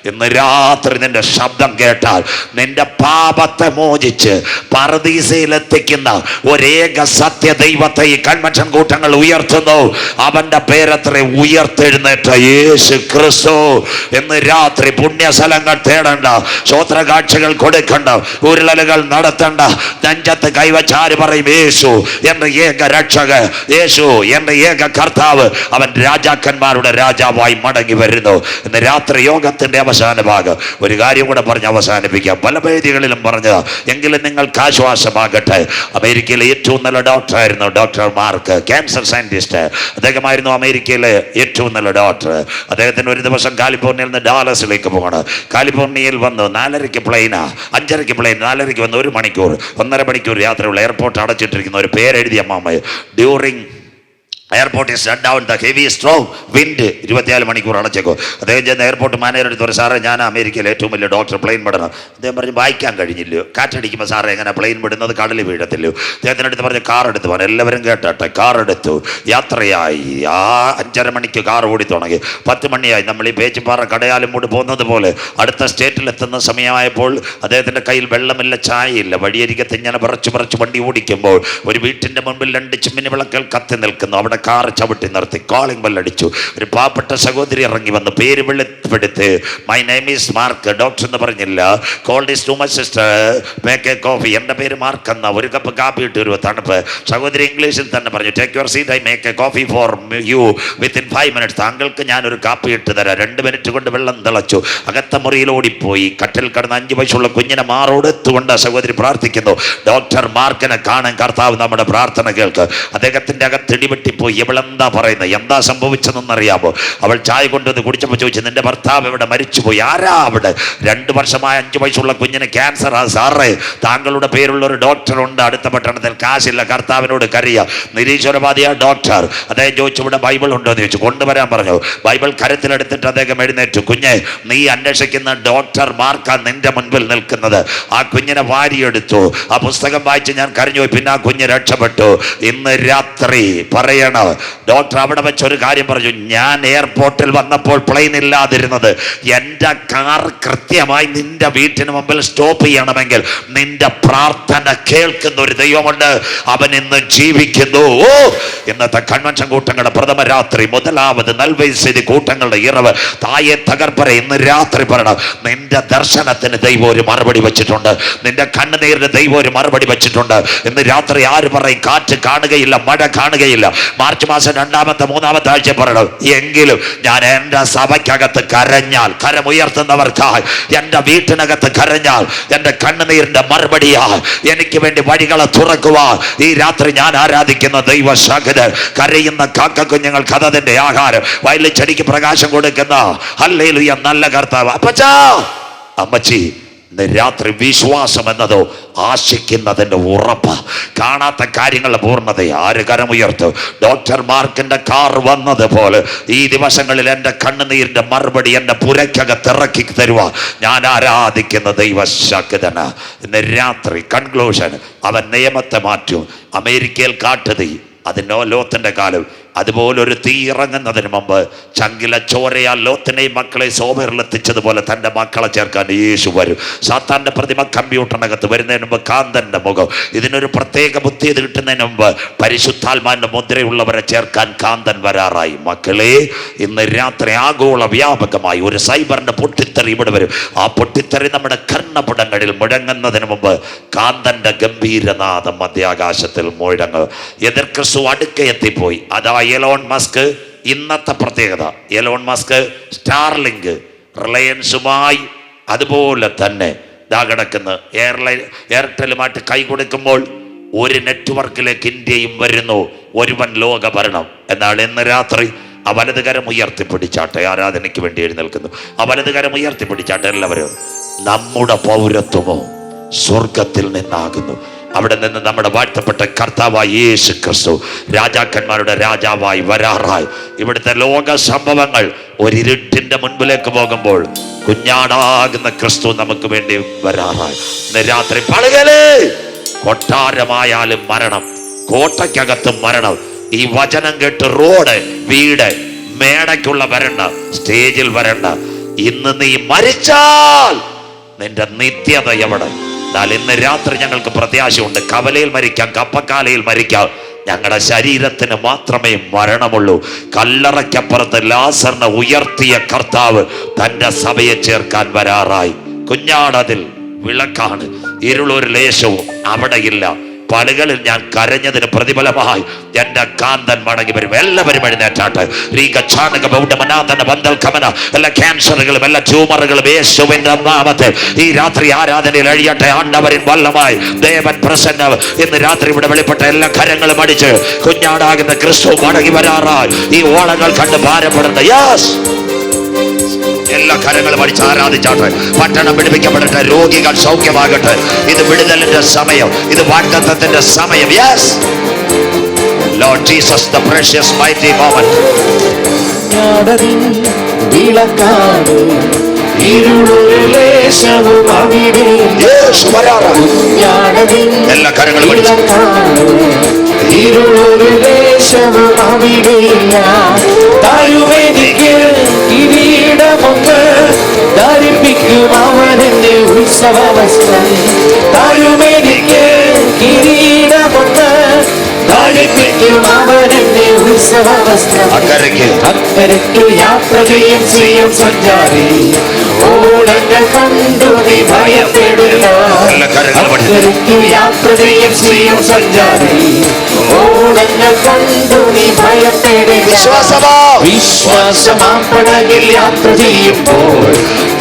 ഇന്ന് രാത്രി നിന്റെ ശബ്ദം കേട്ടാൽ നിന്റെ പാപത്തെ മോചിച്ച് പർദീസയിലെത്തിക്കുന്ന ഒരേക സത്യ ദൈവത്തെ ഈ കൺവെൻഷൻ കൂട്ടങ്ങൾ ഉയർത്തുന്നു. അവന്റെ പേരത്ര ഉയർത്തെഴുന്നേറ്റ യേശു ക്രിസ്തു. ഇന്ന് രാത്രി പുണ്യസ്ഥലങ്ങൾ തേടണ്ട, സ്വോത്രകാഴ്ചകൾ കൊടുക്കണ്ട, ഉരുളലുകൾ നടത്തണ്ട. നെഞ്ചത്ത് കൈവച്ചാര് പറയും, യേശു എന്റെ ഏക രക്ഷകൻ, യേശു എന്റെ ഏക കർത്താവ്. അവൻ രാജാക്കന്മാരുടെ രാജാവായി മടങ്ങി വരുന്നു. ഇന്ന് രാത്രി യോഗത്തിന്റെ അവസാന ഭാഗം ഒരു കാര്യം കൂടെ പറഞ്ഞ് അവസാനിപ്പിക്കാം. പല വേദികളിലും പറഞ്ഞത്, എങ്കിലും നിങ്ങൾക്ക് ആശ്വാസമാകട്ടെ. അമേരിക്കയിലെ ഏറ്റവും നല്ല ഡോക്ടറായിരുന്നു ഡോക്ടർ മാർക്ക്, ക്യാൻസർ സയന്റിസ്റ്റ്. അദ്ദേഹമായിരുന്നു അമേരിക്കയിലെ ഏറ്റവും നല്ല ഡോക്ടർ. അദ്ദേഹത്തിന് ഒരു ദിവസം കാലിഫോർണിയയിൽ നിന്ന് ഡാലസിലേക്ക് പോകണം. കാലിഫോർണിയയിൽ വന്ന് 4:30 പ്ലെയിനാ, 5:30 പ്ലെയിൻ, 4:30 വന്ന് 1 മണിക്കൂർ 1.5 മണിക്കൂർ യാത്രയുള്ള എയർപോർട്ട് അടച്ചിട്ടിരിക്കുന്ന ഒരു പേരെഴുതിയ അമ്മാമ്മ. During airport is shut down, the heavy strong wind, 24 മണിക്കൂർ അടച്ചേക്കോ. അദ്ദേഹം ചെന്ന് എയർപോർട്ട് മാനേജർ എടുത്തു, സാറേ ഞാൻ അമേരിക്കയിലെ ഏറ്റവും വലിയ ഡോക്ടർ, പ്ലെയിൻ വിടണം. അദ്ദേഹം പറഞ്ഞു, വായിക്കാൻ കഴിഞ്ഞില്ലയോ, കാറ്റടിക്കുമ്പോൾ സാറേ എങ്ങനെ പ്ലെയിൻ വിടുന്നത്, കടലിൽ വീഴത്തില്ലയോ. അദ്ദേഹത്തിനടുത്ത് പറഞ്ഞ് കാർ എടുത്ത് പോകാൻ. എല്ലാവരും കേട്ടെ, കാർ എടുത്തു, യാത്രയായി. 5:30 മണിക്ക് കാർ ഓടി തുടങ്ങി. 10 മണിയായി. നമ്മൾ ഈ പേച്ചിപ്പാറ കടയാലും കൂടി പോകുന്നത് പോലെ അടുത്ത സ്റ്റേറ്റിലെത്തുന്ന സമയമായപ്പോൾ അദ്ദേഹത്തിൻ്റെ കയ്യിൽ വെള്ളമില്ല, ചായയില്ല. വഴിയരികത്ത് ഇങ്ങനെ പറിച്ച് വണ്ടി ഓടിക്കുമ്പോൾ ഒരു വീട്ടിൻ്റെ മുൻപിൽ 2 ചിമ്മിനി വിളക്കുകൾ കത്തി നിൽക്കുന്നു. അവിടെ കാർ ചവിട്ടി നിർത്തി കോളിംഗ് ബെല്ലടിച്ചു. ഒരു പാവപ്പെട്ട സഹോദരി ഇറങ്ങി വന്നു, പേര് വെളിപ്പെടുത്ത്, my name is Mark. Doctor എന്ന് പറഞ്ഞില്ല. Cold is too much sister, make a coffee. എൻ്റെ പേര് മാർക്ക് എന്ന. ഒരു കപ്പ് കാപ്പി ഇട്ട് ഒരു തണുപ്പ്. സഹോദരി ഇംഗ്ലീഷിൽ തന്നെ പറഞ്ഞു, take your seat, I make a coffee for you within 5 minutes. താങ്കൾക്ക് ഞാനൊരു കാപ്പി ഇട്ട് തരാം. 2 മിനിറ്റ് കൊണ്ട് വെള്ളം തിളച്ചു. അകത്ത മുറിയിൽ ഓടിപ്പോയി. കട്ടിൽ കിടന്ന് 5 വയസ്സുള്ള കുഞ്ഞിനെ മാറോടെത്തുകൊണ്ട് സഹോദരി പ്രാർത്ഥിക്കുന്നു, ഡോക്ടർ മാർക്കിനെ കാണാൻ കർത്താവ് നമ്മുടെ പ്രാർത്ഥന കേൾക്ക്. അദ്ദേഹത്തിൻ്റെ അകത്ത് ഇടിവെട്ടിപ്പോയി. ഇവളെന്താ പറയുന്നത്, എന്താ സംഭവിച്ചതെന്നറിയാമോ? അവൾ ചായ കൊണ്ടുവന്ന് കുടിച്ചപ്പോൾ ചോദിച്ചു, നിന്റെ ഭർത്താവ് എവിടെ, മരിച്ചുപോയി? ആരാ അവിടെ? 2 വർഷമായ 5 വയസ്സുള്ള കുഞ്ഞിന് ക്യാൻസറാ സാറേ. താങ്കളുടെ പേരുള്ള ഒരു ഡോക്ടർ ഉണ്ട് അടുത്ത പട്ടണത്തിൽ, കാശില്ല, കർത്താവിനോട് കരയുക. നിരീശ്വരവാദിയാ ഡോക്ടർ. അദ്ദേഹം ചോദിച്ചു, ഇവിടെ ബൈബിൾ ഉണ്ടോ എന്ന് ചോദിച്ചു. കൊണ്ടുവരാൻ പറഞ്ഞു. ബൈബിൾ കരത്തിലെടുത്തിട്ട് അദ്ദേഹം എഴുന്നേറ്റു. കുഞ്ഞെ, നീ അന്വേഷിക്കുന്ന ഡോക്ടർ മാർക്കാ നിന്റെ മുൻപിൽ നിൽക്കുന്നത്. ആ കുഞ്ഞിനെ വാരിയെടുത്തു. ആ പുസ്തകം വായിച്ച് ഞാൻ കരഞ്ഞു. പിന്നെ ആ കുഞ്ഞ് രക്ഷപ്പെട്ടു. ഇന്ന് രാത്രി പറയണം, ഡോക്ടർ അവിടെ വെച്ചൊരു കാര്യം പറഞ്ഞു, ഞാൻ എയർപോർട്ടിൽ വന്നപ്പോൾ പ്ലെയിൻ ഇല്ലാതിരുന്നത്, എൻ്റെ കാർ കൃത്യമായി നിന്റെ വീട്ടിന് മുമ്പിൽ സ്റ്റോപ്പ് ചെയ്യണമെങ്കിൽ നിന്റെ പ്രാർത്ഥന കേൾക്കുന്ന ഒരു ദൈവമുണ്ട്. അവൻ ഇന്ന് ജീവിക്കുന്നു. ഇന്നത്തെ കൺവെൻഷൻ കൂട്ടങ്ങളുടെ പ്രഥമ രാത്രി, മുതലാമത് നൽവൈസി കൂട്ടങ്ങളുടെ ഇറവ്, തായെ തകർപ്പറ. ഇന്ന് രാത്രി പറയണം, നിന്റെ ദർശനത്തിന് ദൈവം ഒരു മറുപടി വെച്ചിട്ടുണ്ട്. നിന്റെ കണ്ണുനീരിന് ദൈവം ഒരു മറുപടി വെച്ചിട്ടുണ്ട്. ഇന്ന് രാത്രി ആര് പറയും കാറ്റ് കാണുകയില്ല, മഴ കാണുകയില്ല, മാർച്ച് മാസം 2ാമത്തെ 3ാമത്തെ ആഴ്ച പറയണം, എങ്കിലും ഞാൻ എൻ്റെ സഭയ്ക്കകത്ത് കരഞ്ഞാൽ, കരമുയർത്തുന്നവർക്കായി എൻ്റെ വീട്ടിനകത്ത് കരഞ്ഞാൽ, എൻ്റെ കണ്ണുനീരിന്റെ മറുപടിയാ എനിക്ക് വേണ്ടി വഴികളെ തുറക്കുവാൻ ഈ രാത്രി ഞാൻ ആരാധിക്കുന്ന ദൈവശാഖതൻ. കരയുന്ന കാക്ക കുഞ്ഞുങ്ങൾക്ക് അതതിൻ്റെ ആഹാരം, വയലിൽ ചെടിക്ക് പ്രകാശം കൊടുക്കുന്ന ഹല്ലേലൂയ നല്ല കർത്താവ്. അപ്പച്ചാ, അമ്മച്ചി, രാത്രി വിശ്വാസം എന്നതോ ആശിക്കുന്നതിൻ്റെ ഉറപ്പ്. കാണാത്ത കാര്യങ്ങളുടെ പൂർണ്ണത. ആര് കരമുയർത്തും? ഡോക്ടർ മാർക്കിന്റെ കാർ വന്നതുപോലെ ഈ ദിവസങ്ങളിൽ എൻ്റെ കണ്ണുനീരിന്റെ മറുപടി എൻ്റെ പുരയ്ക്കകത്തിറക്കി തരുവാൻ ഞാൻ ആരാധിക്കുന്ന ദൈവശക്തന. ഇന്ന് രാത്രി കൺക്ലൂഷൻ, അവൻ നിയമത്തെ മാറ്റും. അമേരിക്കയിൽ കാട്ടുതീ, അത് ലോത്തിന്റെ കാലം. അതുപോലൊരു തീ ഇറങ്ങുന്നതിന് മുമ്പ് ചങ്കില ചോരയാൽ ലോത്തിനെയും മക്കളെ സോമറിലെത്തിച്ചതുപോലെ തൻ്റെ മക്കളെ ചേർക്കാൻ യേശു വരും. സാത്താൻ്റെ പ്രതിമ കമ്പ്യൂട്ടറിനകത്ത് വരുന്നതിന് മുമ്പ് കാന്തൻ്റെ മുഖം, ഇതിനൊരു പ്രത്യേക ബുദ്ധി കിട്ടുന്നതിന് മുമ്പ് പരിശുദ്ധാത്മാവിൻ്റെ മുദ്രയുള്ളവരെ ചേർക്കാൻ കാന്തൻ വരാറായി. മക്കളെ, ഇന്ന് രാത്രി ആഗോള വ്യാപകമായി ഒരു സൈബറിൻ്റെ പൊട്ടിത്തെറി ഇവിടെ വരും. ആ പൊട്ടിത്തെറി നമ്മുടെ കർണപുടങ്ങളിൽ മുഴങ്ങുന്നതിന് മുമ്പ് കാന്തൻ്റെ ഗംഭീരനാഥം മധ്യാകാശത്തിൽ മുഴങ്ങ്. എതിർ ക്രിസ്തു അടുക്ക എത്തിപ്പോയി. അതാ എലോൺ മസ്ക് ഇന്നത്തെ പ്രത്യേകത. എലോൺ മസ്ക് സ്റ്റാർലിങ്ക് റിലയൻസുമായി അതുപോലെ തന്നെ ഇതാ കിടക്കുന്ന എയർടെലുമായിട്ട് കൈ കൊടുക്കുമ്പോൾ ഒരു നെറ്റ്വർക്കിലേക്ക് ഇന്ത്യയും വരുന്നു. ഒരുവൻ ലോക ഭരണം. എന്നാൽ ഇന്ന് രാത്രി ആ വലതുകരം ഉയർത്തിപ്പിടിച്ചാട്ടെ. ആരാധനയ്ക്ക് വേണ്ടി എഴുന്നേൽക്കുന്നു. ആ വലതുകരം ഉയർത്തിപ്പിടിച്ചാട്ടെ. എല്ലാവരും, നമ്മുടെ പൗരത്വമോ സ്വർഗത്തിൽ നിന്നാകുന്നു. അവിടെ നിന്ന് നമ്മുടെ വാഴ്ത്തപ്പെട്ട കർത്താവായ യേശു ക്രിസ്തു രാജാക്കന്മാരുടെ രാജാവായി വരാറായി. ഇവിടുത്തെ ലോക സംഭവങ്ങൾ ഒരിരുട്ടിന്റെ മുൻപിലേക്ക് പോകുമ്പോൾ കുഞ്ഞാടാകുന്ന ക്രിസ്തു നമുക്ക് വേണ്ടി വരാറായി. ഇന്ന് രാത്രി പളുകലേ, കൊട്ടാരമായാലും മരണം, കോട്ടയ്ക്കകത്തും മരണം. ഈ വചനം കേട്ട് റോഡ്, വീട്, മേടയ്ക്കുള്ള വരണ്ട, സ്റ്റേജിൽ വരണ്ട. ഇന്ന് നീ മരിച്ചാൽ നിന്റെ നിത്യത എവിടെ? എന്നാൽ ഇന്ന് രാത്രി ഞങ്ങൾക്ക് പ്രത്യാശയുണ്ട്. കവലയിൽ മരിക്കാം, കപ്പക്കാലയിൽ മരിക്കാം. ഞങ്ങളുടെ ശരീരത്തിന് മാത്രമേ മരണമുള്ളൂ. കല്ലറയ്ക്കപ്പുറത്ത് ലാസറിനെ ഉയർത്തിയ കർത്താവ് തൻ്റെ സഭയെ ചേർക്കാൻ വരാറായി. കുഞ്ഞാടതിൽ വിളക്കാണ്. ഇരുളൊരു ലേശവും അവിടെയില്ല. പലുകളിൽ ഞാൻ കരഞ്ഞതിന് പ്രതിഫലമായി എന്റെ കാന്തൻ മടങ്ങി വരും. എല്ലാവരും എഴുന്നേറ്റാട്ട്. എല്ലാ ക്യാൻസറുകളും എല്ലാ ട്യൂമറുകളും യേശുവിന്റെ നാമത്തിൽ ഈ രാത്രി ആരാധനയിൽ അഴിയട്ടെ. ആണ്ടവരിൻ വല്ലമായി ദേവൻ പ്രസന്ന. ഇന്ന് രാത്രി ഇവിടെ വെളിപ്പെട്ട എല്ലാ കരങ്ങളും അടിച്ച് കുഞ്ഞാടാകുന്ന ക്രിസ്തു മടങ്ങി വരാറായി. ഈ ഓളങ്ങൾ കണ്ട് ഭാരപ്പെടുന്ന യെസ്, എല്ലാ കരങ്ങളും അടിച്ച് ആരാധിച്ചാട്ടെ. പട്ടണം പിടിപ്പിക്കപ്പെടട്ടെ. രോഗികൾ സൗഖ്യമാകട്ടെ. ഇത് വിടുതലിന്റെ സമയം, ഇത് വാഗ്ദത്തത്തിന്റെ സമയം. Yes Lord Jesus, the precious mighty moment. എല്ലാ കരങ്ങളും അടിച്ച് ധരിപ്പിക്കും അവനെന്റെ ഉത്സവ വസ്ത്രം. താഴുമെനിക്ക് കിരീടമൊന്ന് ധരിപ്പിക്കും അവനെന്റെ ഉത്സവ വസ്ത്രം. അക്കരയ്ക്ക് യാത്ര ചെയ്യും സ്വയം സഞ്ചാരി, ഓളങ്ങൾ കണ്ടു നീ ഭയപ്പെടില്ല. അക്കരയ്ക്ക് യാത്ര ചെയ്യും സ്വയം സഞ്ചാരി, ഓളങ്ങൾ കണ്ടു നീ ഭയപ്പെടില്ല. വിശ്വാസമാം പടകിൽ യാത്ര ചെയ്യുമ്പോൾ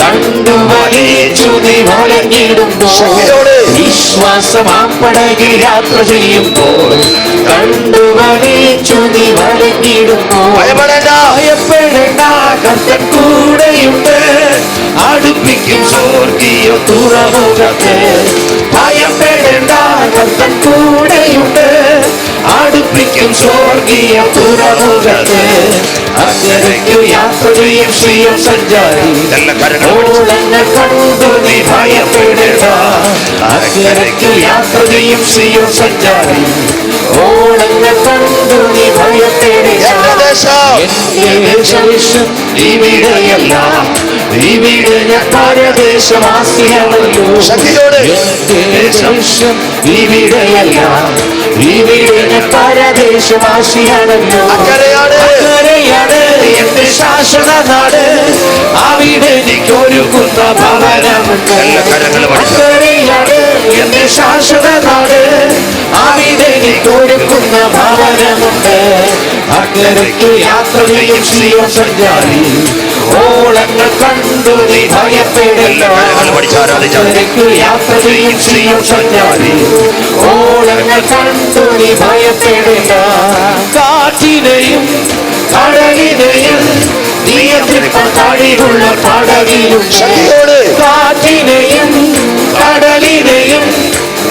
തണ്ടുവലിച്ചു നീ വലഞ്ഞിടുമ്പോൾ. വിശ്വാസമാം പടകിൽ യാത്ര ചെയ്യുമ്പോൾ തണ്ടുവലിച്ചു നീ വലഞ്ഞിടുമ്പോൾ. ഭയപ്പെടേണ്ട, കർത്തൻ കൂടെയുണ്ട്. അടുപ്പിക്കും സ്വർഗീയ തുറമുഖത്ത്. ഭയപ്പെടേണ്ട, കർത്തൻ കൂടെയുണ്ട്. അടുപ്പിക്കും സ്വർഗീയ തുറമുഖത്ത്. അക്കരയ്ക്കു യാത്ര ചെയ്യും സ്വയം സഞ്ചാരി, ഓളങ്ങൾ കണ്ടു നീ ഭയപ്പെടേണ്ട. അക്കരയ്ക്കു യാത്ര ചെയ്യും സ്വയം സഞ്ചാരി, ഓളങ്ങൾ കണ്ടു നീ ഭയപ്പെടേണ്ട. എന്റെ ദേശം ഇവിടെയല്ല, ഇവിടെ ഞാൻ പരദേശവാസിയാണല്ലോ. എന്റെ ദേശം ഇവിടെയല്ല, ഇവിടെ ഞാൻ പരദേശവാസിയാണല്ലോ. അക്കരയാണ് എന്റെ ശാശ്വത നാട്, അവിടെ എനിക്കൊരുക്കുന്ന ഭവനമുണ്ട്. അക്കരയാണ് എന്റെ ശാശ്വത നാട്, അവിടെ എനിക്കൊരുക്കുന്ന ഭവനമുണ്ട്. അക്കരയ്ക്ക് യാത്ര ചെയ്യും സ്വയം സഞ്ചാരി, ഓളങ്ങൾ കണ്ടു നീ ഭയപ്പെടില്ല. അക്കരയ്ക്ക് യാത്ര ചെയ്യും സ്വയം സഞ്ചാരി, ഓളങ്ങൾ കണ്ടു നീ ഭയപ്പെടില്ല. കാറ്റിനെയും കടലിനെയും നിയന്ത്രിക്കാൻ കഴിവുള്ള പടകിലുണ്ട്. കാറ്റിനെയും കടലിനെയും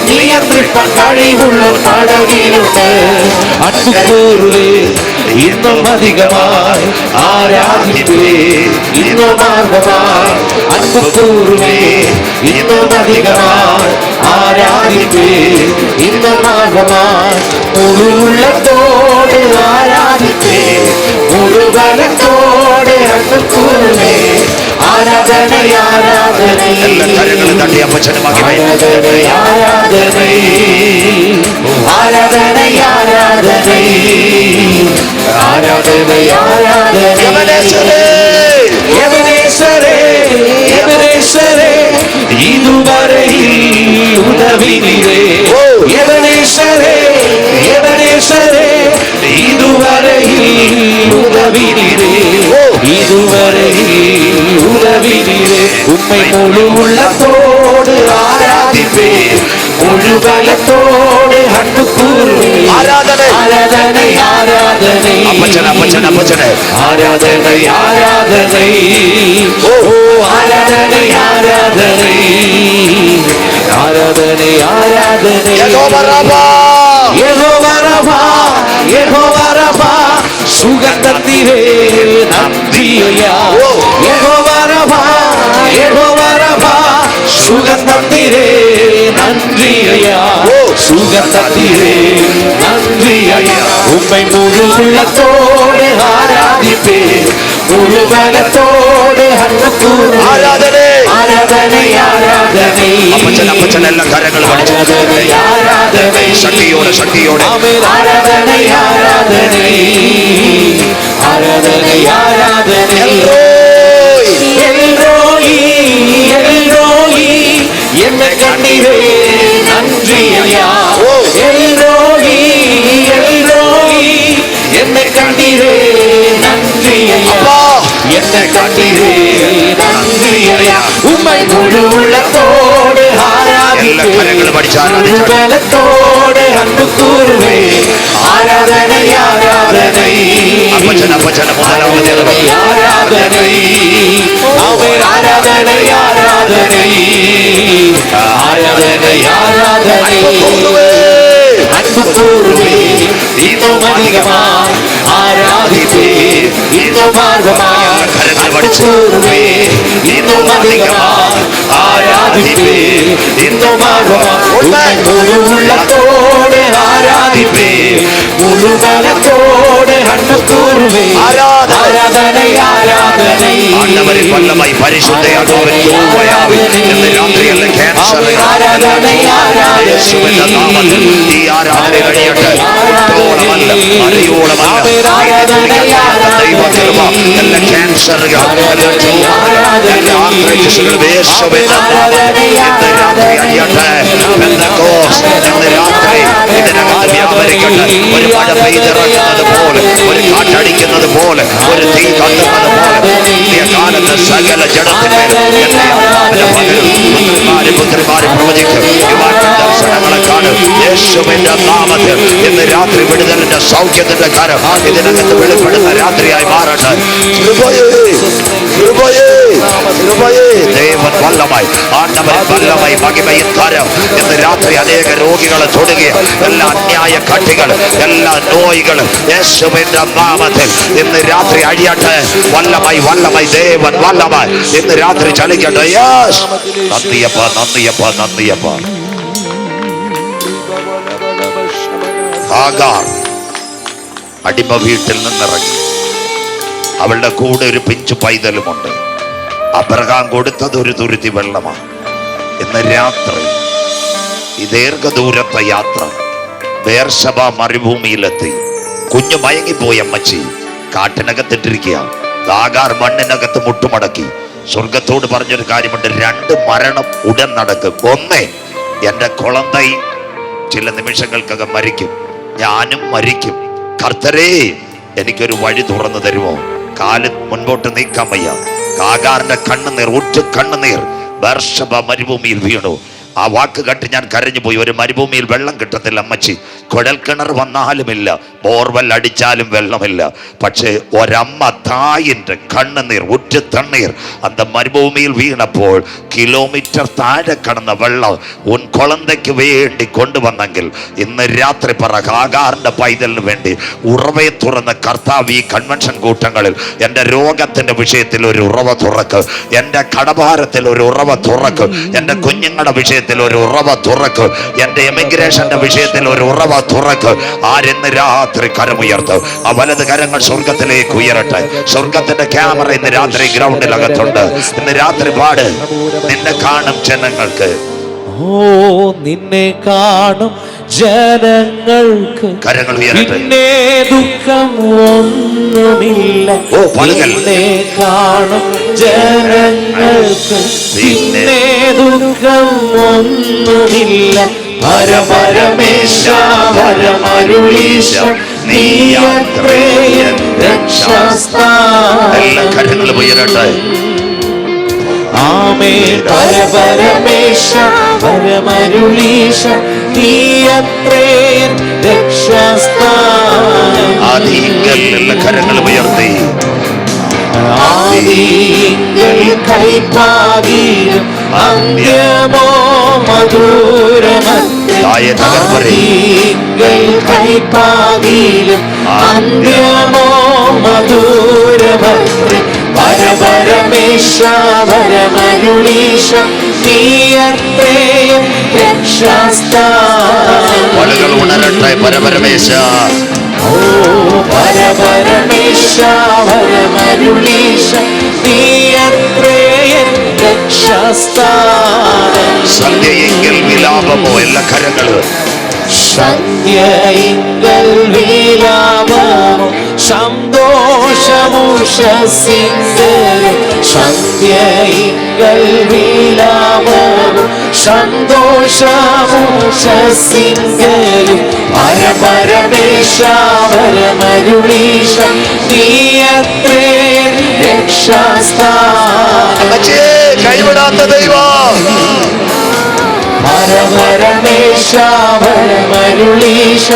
നിയന്ത്രിക്കാൻ നടപ്പാൻ കഴിവുള്ള പടകിലുണ്ട്. അൻപൂർവേ ഇന്നും അധികമായി ആരാധിപ്പേ, ഇന്നും മാർഗമായി. അൻപൂർവേ ഇന്നും അധികമായി ആരാധിപ്പേ, ഇന്നും മാർഗമായി. മുഴുവള്ളത്തോടെ ആരാധിപ്പേ, മുഴുവലത്തോടെ അൻപൂർവേ ആരാധന ആരാധന കരങ്ങളും തട്ടി അപ്പച്ചനുമാക്കി ആരാധന ആരാധന ആരാധന ആരാധന ആരാധന ആരാധന. എബനേസരേ എബനേസരേ ഇതുവരെയിൽ ഉദവിനിരേ. എബനേസരേ എബനേസരേ ഇതുവരെയിൽ ഉദവിനിരേ, ഇതുവരെയിൽ ഉദവിനിരേ. ഉമ്മை മുഴു உள்ளத்தோடு ஆராதிப்பே, முழுபலத்தோடு அன்பு கூறுவே. ஆராதனை ஆராதனை ஆராதனை അപ്പച്ചൻ അപ്പച്ചൻ അപ്പച്ചന് ஆராதனை ஆராதனை ஓ ஆராதனை ஆராதனை ஆராதனை ஆராதனை. யெகோவா ரபா யெகோவா ரபா யெகோவா ரபா சுகந்தத்திரே நன்றியா. யெகோவா ரபா யெகோவா ரபா சுகந்தத்திரே நன்றியா, சுகந்தத்திரே நன்றியா. உம்மை முழு உள்ளத்தோடு ஆராதிப்பே, முழு பலத்தோடு அன்பு கூறுவே. ஆராதனை ஆராதனை ஆராதனை. അപ്പച്ചൻ അപ്പച്ചൻ എല്ലാം കരങ്ങൾ ആരാധனை ആരാധனை ശക്തിയോടെ ശക്തിയോടെ. ആരാധனை ആരാധனை ആരാധனை ആരാധனை. എൽരോയി എൽരോയി എന്നെ കണ്ടിരേ നന്ദിയാ. എൽരോയി എൽരോയി എന്നെ കണ്ടിരേ നന്ദിയാ, എന്നെ കണ്ടിരേ നന്ദിയാ. ഉമ്മൈ മുഴുവള്ളത്തോടെ ആരാധിപ്പേ, മുഴുവലത്തോടെ അன்பு கூறுவே. ആരാധന ആരാധന അപ്പച്ചൻ അപ്പച്ചൻ ആരാധന ആരാധന അവർ ആരാധന ആരാധന ആരാധന ആരാധന. അன்பு கூறுவே இன்னும் அதிகமாய் ஆராதிப்பே, இன்னும் மார்க்கமாய். அன்பு கூறுவே இன்னும் அதிகமாய் ஆராதிப்பே, இன்னும் மார்க்கமாய். முழு உள்ளத்தோடு ஆராதிப்பே, முழு பலத்தோடு அன்பு கூறுவே. ആരാധന ആരാധന ആണ്ടവരിൽ വല്ലമായി പരിശുദ്ധയാകുവൻ യഹോവയാവേ. ഇന്ന് രാത്രിയല്ല ക്യാൻസർ യേശുവിന്റെ നാമത്തിൽ ഈ ആരാധന കഴിയട്ടെ. തോളമല്ല അറിയോളമല്ല ദൈവകൃപ എല്ലാ ക്യാൻസറുകൾ എല്ലാ ആർത്രൈറ്റിസുകൾ യേശുവിന്റെ നാമത്തിൽ ഇന്ന് രാത്രി അഴിയട്ടെ. പെന്തക്കോസ്ത് ഇന്ന് രാത്രി ഇതിനകത്ത് വ്യാപരിക്കട്ടെ. ഒരു മഴ പെയ്തിറങ്ങുന്നത് പോലെ, ഒരു കാറ്റടിക്കുന്നത് പോലെ, ഒരു തീ കത്തുന്നത് പോലെ കാലത്ത് സകല ജഡത്തിന്മേലും പുത്രിമാരും പ്രവചിക്കും. ദർശനങ്ങളെ കാണും. യേശുവിന്റെ നാമത്തിൽ ഇന്ന് രാത്രി വിടുതലിന്റെ സൗഖ്യത്തിന്റെ കരം ഇതിനകത്ത് വെളിപ്പെടുന്ന രാത്രിയായി മാറട്ടെ. ദേവൻ വല്ലമായി ആണ്ടവൻ വല്ലമായി മഹിമയും കരം ഇന്ന് രാത്രി അനേക രോഗികളെ തൊടുകയ എല്ലാ അന്യായ കട്ടികൾ എല്ലാ നോയികളും യേശുവിന്റെ നാമത്തിൽ ഇന്ന് രാത്രി അഴിയട്ടെ. വല്ലമായി വല്ലമായി ദേവൻ വല്ലമായി ഇന്ന് രാത്രി ചലിക്കട്ടെ. യേശ് നന്ദിയപ്പ നന്ദിയപ്പ നന്ദിയപ്പ. ആഗാർ അടിമ വീട്ടിൽ നിന്നിറങ്ങി. അവളുടെ കൂടെ ഒരു പിഞ്ചു പൈതലുമുണ്ട്. അബ്രഹാം കൊടുത്തത് ഒരു തുരുത്തി വെള്ളമാണ്. ഇന്ന് രാത്രി ഈ ദീർഘദൂരത്തെ യാത്ര ബേർശബ മരുഭൂമിയിലെത്തി. കുഞ്ഞു മയങ്ങിപ്പോയി. അമ്മച്ചി കാട്ടിനകത്തിട്ടിരിക്കുക. ആഗാർ മണ്ണിനകത്ത് മുട്ടുമടക്കി സ്വർഗത്തോട് പറഞ്ഞൊരു കാര്യമുണ്ട്. 2 മരണം ഉടൻ നടക്കും. ഒന്ന്, എൻ്റെ കുളന്തൈ ചില നിമിഷങ്ങൾക്കകം മരിക്കും, ഞാനും മരിക്കും. കർത്തരേ, എനിക്കൊരു വഴി തുറന്നു തരുമോ? കാല് മുൻപോട്ട് നീക്കാൻ വയ്യ. ആഗാറിന്റെ കണ്ണുനീർ, ഒറ്റ കണ്ണുനീർ ബേർശബ മരുഭൂമിയിൽ വീണു. ആ വാക്ക് കേട്ട് ഞാൻ കരഞ്ഞു പോയി. ഒരു മരുഭൂമിയിൽ വെള്ളം കിട്ടത്തില്ല അമ്മച്ചി, കുഴൽക്കിണർ വന്നാലുമില്ല, ബോർവെൽ അടിച്ചാലും വെള്ളമില്ല. പക്ഷേ ഒരമ്മ തായിൻ്റെ കണ്ണുനീർ, ഉറ്റത്തണ്ണീർ അന്ത മരുഭൂമിയിൽ വീണപ്പോൾ കിലോമീറ്റർ താഴെ കടന്ന വെള്ളം ഉൻ കുളന്തയ്ക്ക് വേണ്ടി കൊണ്ടുവന്നെങ്കിൽ ഇന്ന് രാത്രി പറ, ഹാഗാറിന്റെ പൈതലിന് വേണ്ടി ഉറവയെ തുറന്ന് കർത്താവ് ഈ കൺവെൻഷൻ കൂട്ടങ്ങളിൽ എൻ്റെ രോഗത്തിന്റെ വിഷയത്തിൽ ഒരു ഉറവ തുറക്ക്, എൻ്റെ കടഭാരത്തിൽ ഒരു ഉറവ തുറക്ക്, എൻ്റെ കുഞ്ഞുങ്ങളുടെ വിഷയത്തിൽ ഒരു ഉറവ തുറക്ക്, എൻ്റെ എമിഗ്രേഷന്റെ വിഷയത്തിൽ ഒരു ഉറവ തുറക്ക്. ആരെന്ന് രാത്രി കരമുയർത്ത്, ആ വലത് കരങ്ങൾ സ്വർഗത്തിലേക്ക് ഉയരട്ടെ. സ്വർഗത്തിന്റെ ക്യാമറ ഇന്ന് രാത്രി ഗ്രൗണ്ടിലകത്തുണ്ട്. ഇന്ന് രാത്രി പാട്, നിന്നെ കാണും ജനങ്ങൾക്ക്. ഓ നിന്നെ കാണും ജനങ്ങൾക്ക് കരങ്ങൾ ഉയരട്ടെ. പിന്നെ ദുഃഖം ഒന്നുമില്ല. നിന്നെ കാണും ജനങ്ങൾക്ക് പിന്നെ ദുഃഖം ഒന്നുമില്ല. പരപരമേശ പരമരുളീശ നീയത്രേയൻ രക്ഷാസ്ഥാനം. എല്ലാ കരങ്ങളും ഉയരട്ടെ. ആമേൻ. പരപരമേശ പരമരുളീശ നീയത്രേയൻ രക്ഷാസ്ഥാനം. ആദിങ്കൽ എല്ലാ കരങ്ങളും ഉയർത്തി. ആദിങ്കൽ കൈപ്പാകിലും അന്ത്യമോ മധുരമത്രേ. ആദിങ്കൽ കൈപ്പാകിലും അന്ത്യമോ മധുരമത്രേ. പരപരമേശ പരമരുളീശ നീയത്രേയൻ രക്ഷാസ്ഥാനം. വലകൾ ഉണരട്ടെ. പരപരമേശ ഓ പരപരമേശ പരമരുളീശ നീയത്രേയൻ രക്ഷാസ്ഥാനം. സന്ധ്യയെങ്കിൽ വിലാപമോ എല്ലാ കരങ്ങളും. സന്ധ്യയെങ്കിൽ വിലാപമോ സന്തോഷമുഷസിങ്കലും. സന്ധ്യയെങ്കിൽ വിലാപമോ സന്തോഷമുഷസിങ്കലും. പരപരമേശ പരമരുളീശ നീയത്രേയൻ രക്ഷാസ്ഥാനം. കൈവിടാത്ത ദൈവം. പരപരമേശ പരമരുളീശ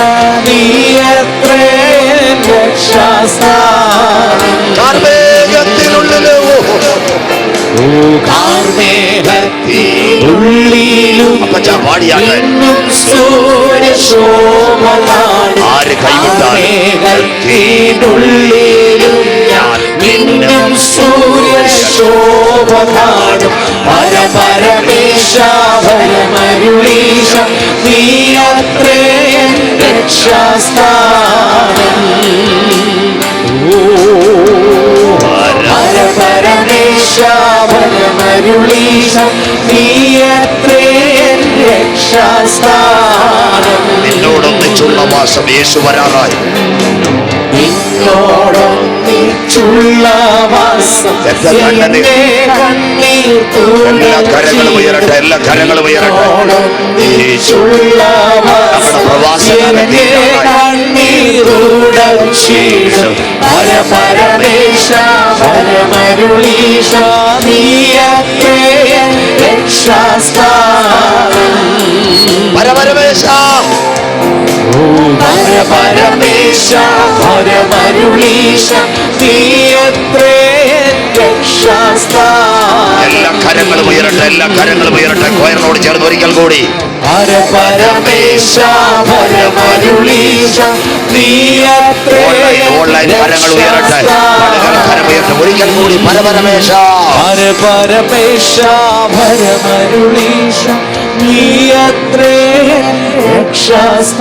നീയത്രേയൻ രക്ഷാസ്ഥാനം. കാർമേഘത്തിനുള്ളിലോ ഓ കാർമേഘത്തിനുള്ളിലും ഇന്നും സൂര്യശോഭ കാണും. ആര് കൈവിട്ടാലും കാർമേഘത്തിനുള്ളിലും ഞാൻ മിന്നും സൂര്യശോഭ കാണും. പരപരമേശ പരമരുളീശ നീയത്രേയൻ രക്ഷാസ്ഥാനം. പരപരമേശ പരമരുളീശ നീയത്രേയൻ രക്ഷാസ്ഥാനം. നിന്നോടൊന്നിച്ചുള്ള വാസം യേശു വരാറായി. നിന്നോടൊന്നിച്ചുള്ള വാസം എന്റെ കണ്ണീർ എല്ലാ കരങ്ങളും ഉയരട്ടെ. എല്ലാ കരങ്ങളും ഉയരട്ടെ. ഒന്നിച്ചുള്ള വാസം എന്റെ കണ്ണീരുടക്ഷീണം. പരപരമേശ പരമരുളീശ നീയത്രേയൻ രക്ഷാസ്ഥാനം. പരപരമേശ പരപരമേശ പരമരുളീശ നീയത്രേയൻ രക്ഷാസ്ഥാനം. എല്ലാ കരങ്ങളും ഉയരട്ടെ. എല്ലാ കരങ്ങളും ഉയരട്ടെ. കോയറിനോട് ചേർന്ന് ഒരിക്കൽ കൂടി. പരപരമേശ പരമരുളീശ നീയത്രേയൻ ഓൺലൈൻ കരങ്ങൾ ഉയരട്ടെ. കരം ഉയരട്ടെ. ഒരിക്കൽ കൂടി. പരപരമേശ പരപരമേശ പരമരുളീശ നീയത്രേയൻ രക്ഷാസ്ഥാനം.